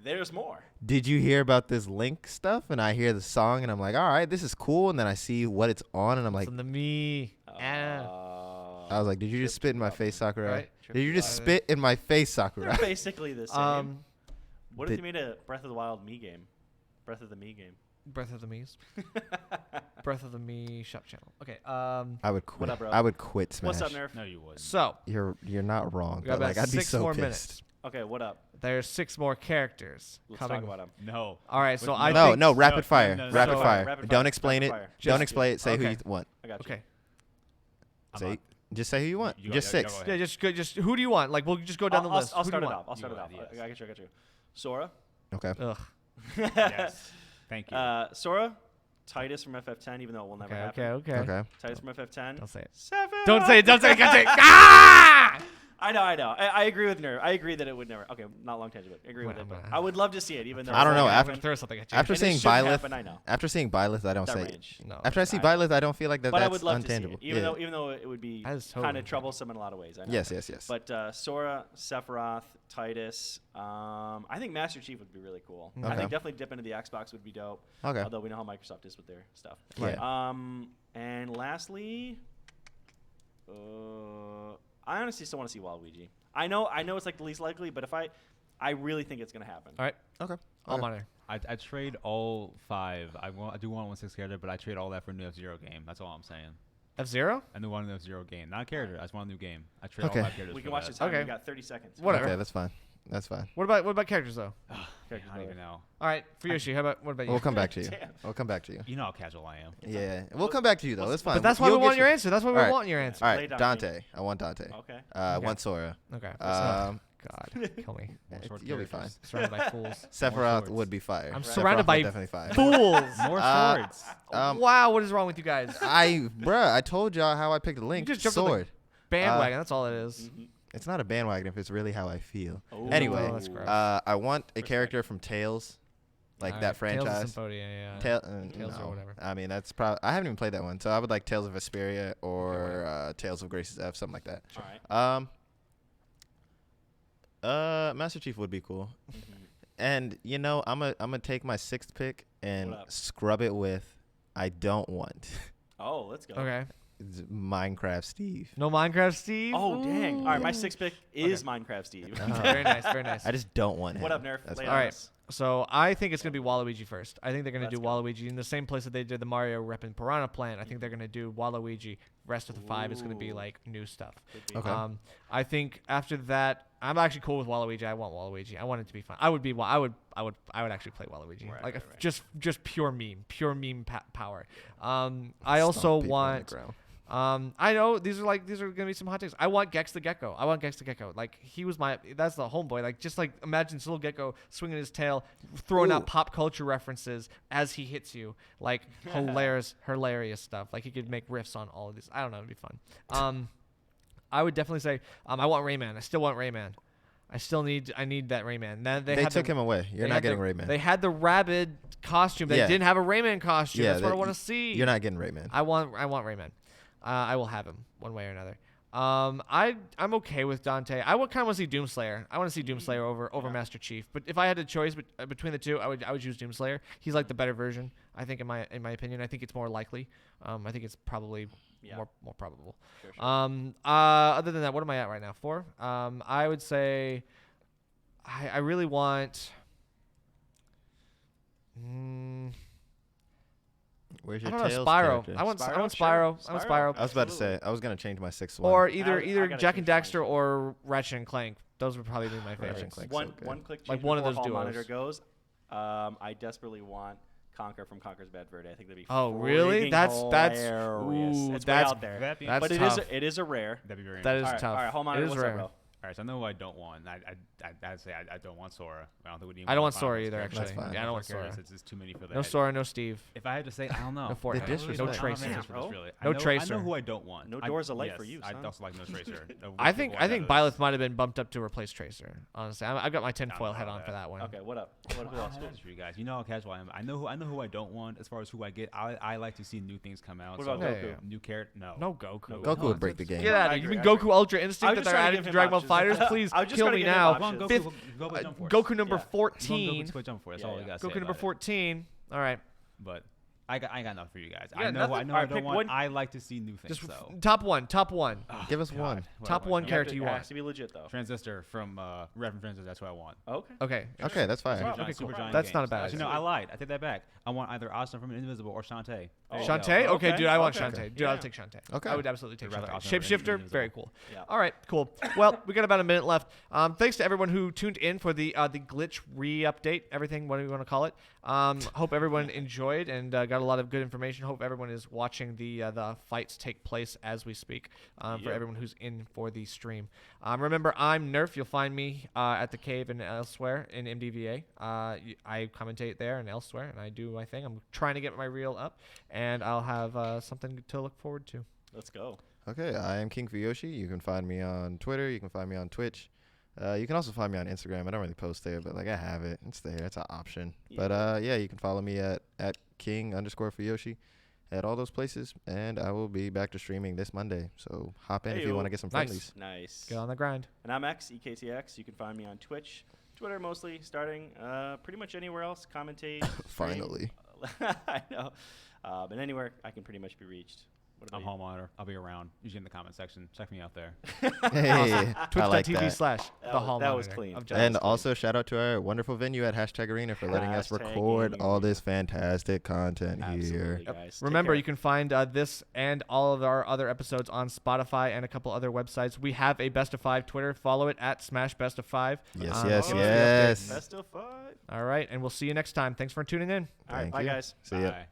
There's more. did you hear about this Link stuff? And I hear the song, and I'm like, all right, this is cool. And then I see what it's on, and I'm like, It's on the me. Oh, I was like, did you just spit in my face, Sakurai? Right. Did you just spit in my face, Sakurai? They're basically the same. What if Did- they made a Breath of the Wild me game? Breath of the Me game. Breath of the Me's. Breath of the Me shop channel. Okay. I would quit. up, bro? I would quit Smash. What's up, Nerf? No, you wouldn't. So You're not wrong. we got But about like, I'd be 6 so more pissed. minutes. Okay, what up? There's 6 more characters Let's coming. talk about them. No. All right. So But I No, think no, rapid no, fire. no, no, Rapid no. fire. Rapid Don't fire, explain rapid it. fire. Don't Just- explain it. Say who okay. you want. I got you. Okay. Say, just say who you want. You go- Just yeah, 6. go Yeah, ahead. just who do you want? Like we'll just go down the list. I'll Who do start you it want? off. I'll start it off. You go ahead, I got you. I got you. Sora. Okay. Ugh. Yes. Thank you. Sora. Titus from FF10, even though it will never Okay. happen. Okay. Okay. Okay. Titus from FF10. Don't say it. 7. Don't say it. Don't say it. Don't say it. Ah! I know. I agree with Nerf. I agree that it would never. Okay, not long tangent, but I agree with Well, it. But I'm I would love to see it, even though I don't it know, won't I'm after- gonna happen. throw something at you. After And it seeing shouldn't Byleth, happen, I know. after seeing Byleth, I don't That say range. No. After I see I- Byleth, I don't feel like that. But I That's would love to see untangible. it, even though it would be That is kind totally of troublesome in a lot of ways. I know. Yes. Yes. But Sora, Sephiroth, Titus. I think Master Chief would be really cool. I Okay. think definitely dip into the Xbox would be dope. Okay. Although we know how Microsoft is with their stuff. Yeah. And lastly, I honestly still want to see Waluigi. I know it's like the least likely, but I really think it's gonna happen. All right. Okay. All Okay. monitor. I trade all 5. I do want 1/6 character, but I trade all that for a new F-Zero game. That's all I'm saying. F-Zero? A new one F-Zero game, not a character. I just want a new game. I trade Okay. all 5 characters. We for can watch the that. time. Okay. We got 30 seconds. Whatever. Okay, that's fine. That's fine. What about characters though? I don't even know. All right, for Yoshi, what about you? We'll come back to you. Damn. We'll come back to you. You know how casual I am. Yeah, we'll come back to you though. That's fine. But that's why You'll we get want your your- answer. That's why we All right. want your answer. All Lay right, Dante. Dante. I want Dante. Okay. I Okay. want Sora. Okay. Um, God, kill me. More short you'll be fine. characters. Surrounded by fools. Sephiroth swords. would be fire. I'm Sephiroth surrounded would by definitely fire. Fools. More Uh, swords. Wow, what is wrong with you guys? Bruh, I told y'all how I picked a Link. just jumped on the- Sword. Bandwagon. That's all it is. It's not a bandwagon if it's really how I feel. Oh, Anyway, that's gross. I want a character from Tales, like All that right, franchise. Tales of Symphonia, yeah. Tales no. or whatever. I mean, that's probably. I haven't even played that one, so I would like Tales of Vesperia or Tales of Grace's F, something like that. All right. Master Chief would be cool, and I'm gonna take my 6th pick and What up? scrub it with. I don't want Oh, let's go. Okay. Minecraft Steve. No Minecraft Steve. Oh, dang. All right, my Ooh. 6th pick is Minecraft Steve. Very nice. Very nice. I just don't want him. What up, Nerf? That's Lay it fine. on All right. us. So I think it's gonna be Waluigi first. I think they're gonna Let's do go. Waluigi in the same place that they did the Mario Rep and Piranha Plant. I think they're gonna do Waluigi. Rest of the 5 is gonna be Ooh. like new stuff. Could be. Okay. I think after that, I'm actually cool with Waluigi. I want Waluigi. I want it to be fun. I would actually play Waluigi. Right, like right, a- right. just pure meme power. I Stomp also people on the want. ground. I know these are gonna be some hot takes. I want Gex the Gecko. Like he was that's the homeboy. Like just like imagine this little gecko swinging his tail, throwing out Ooh. pop culture references as he hits you. Like hilarious stuff. Like he could make riffs on all of these. I don't know. It'd be fun. I would definitely say I want Rayman. I still want Rayman. I need that Rayman. They had took the- him away. You're they not had getting the, Rayman. They had the Rabid costume. They Yeah. didn't have a Rayman costume. Yeah, That's what I that- want to see. You're not getting Rayman. I want Rayman. I will have him one way or another. I'm okay with Dante. I would kind of want to see Doomslayer. I want to see Doomslayer over Master Chief. But if I had a choice between the two, I would choose Doomslayer. He's like the better version. I think in my opinion, I think it's more likely. I think it's probably Yeah. more probable. Sure. Other than that, what am I at right now? 4. I would say I really want. Where's I your don't know, Tails Spyro. character? I want Spyro? Spyro. I want Sure. Spyro. Spyro. I was about to say. Absolutely. I was gonna change my 6th one. Or I either gotta Jack and change mine, Daxter too. or Ratchet and Clank. Those would probably be my Ratchet favorites. and Clank. one so one good. click change Like one of before those Hall duos. Monitor goes. I desperately want Conquer from Conquer's Bad Verde. I think that'd be Oh, really? freaking That's hilarious. ooh, It's that's way out there. That'd be That's But tough. it is a rare. That'd be very That is All right, tough. all right, Hall It Monitor, is what's up, rare. bro? All right, so I know who I don't want. I'd say I don't want Sora. I don't think we need. I don't more want Sora Final either, Fantasy That's actually. fine. Yeah, I don't want characters. Sora. It's too many for that. No Sora, no Steve. If I had to say, I don't know. No Fortnite. I don't really No don't have Tracer. answers for this, Bro. really. No I Tracer. know who I don't want. No Doors of Light for yes, you, I son. also like no Tracer. I think Byleth might have been bumped up to replace Tracer. Honestly, I've got my tinfoil know hat on that. for that one. Okay, what up? Who else? For you guys, you know how casual I am. I know who I don't want. As far as who I get, I like to see new things come out. What about so Goku? Yeah. New character? No. No Goku. No, Goku would break the game. Get out I of here. agree, You I mean agree. Goku Ultra I Instinct was that just they're trying to adding give to him Dragon Ball options. Fighters? Please I was just kill trying to me give him now. options. Goku, Fifth, Goku jump force. Goku number Yeah. 14. Goku jump force. That's Yeah, all I yeah. got. to say Goku number about it. 14. All right. But I got nothing for you guys. You got I know nothing? I know Alright, I don't pick want. one. I like to see new things. Just So top one. Give us God. one. What Top do I one want? character you It want. has to be legit though. Transistor from Reverend Transistor. That's what I want. Okay. Okay. Okay, that's fine. Wow. Super Giant, Okay, Super cool. Giant That's not a Games. bad Actually, no, I lied. I take that back. I want either Austin from Invisible or Shantae. Oh, Shantae? Okay, okay, dude, I want okay. Shantae. Dude, Yeah. I'll take Shantae. Okay. I would absolutely take I'd rather Shantae. Austin than Shapeshifter, Invisible. very cool. Yeah. All right, cool. Well, we got about a minute left. Thanks to everyone who tuned in for the glitch re-update, everything, what do you want to call it. Hope everyone enjoyed and got a lot of good information. Hope everyone is watching the fights take place as we speak for Yep. everyone who's in for the stream. Remember, I'm Nerf. You'll find me at the cave and elsewhere in MDVA. I commentate there and elsewhere, and I do my thing. I'm trying to get my reel up, and I'll have something to look forward to. Let's go. Okay, I am King Fuyoshi. You can find me on Twitter. You can find me on Twitch. You can also find me on Instagram. I don't really post there, but like I have it. It's there. It's an option. Yeah. But yeah, you can follow me at King_Fuyoshi at all those places, and I will be back to streaming this Monday. So hop in if you Heyo. want to get some Nice. friendlies. Nice. Get on the grind. And I'm EKTX. You can find me on Twitch, Twitter mostly, starting pretty much anywhere else. Commentate. stream. Finally. I know. But anywhere I can pretty much be reached. What I'm about Hall Monitor. I'll be around. Usually in the comment section. Check me out there. Hey, I like Twitch.tv/ that. the Hall that was Monitor clean. of That And was clean. also shout out to our wonderful venue at #Arena for letting us record all this fantastic content here. Absolutely, guys. Take Remember, care. you can find this and all of our other episodes on Spotify and a couple other websites. We have a Best of 5 Twitter. Follow it at @SmashBest of5. Yes, Um, yes, give us the yes. Best of 5. All right, and we'll see you next time. Thanks for tuning in. All right, Thank bye you. guys. See ya. Bye.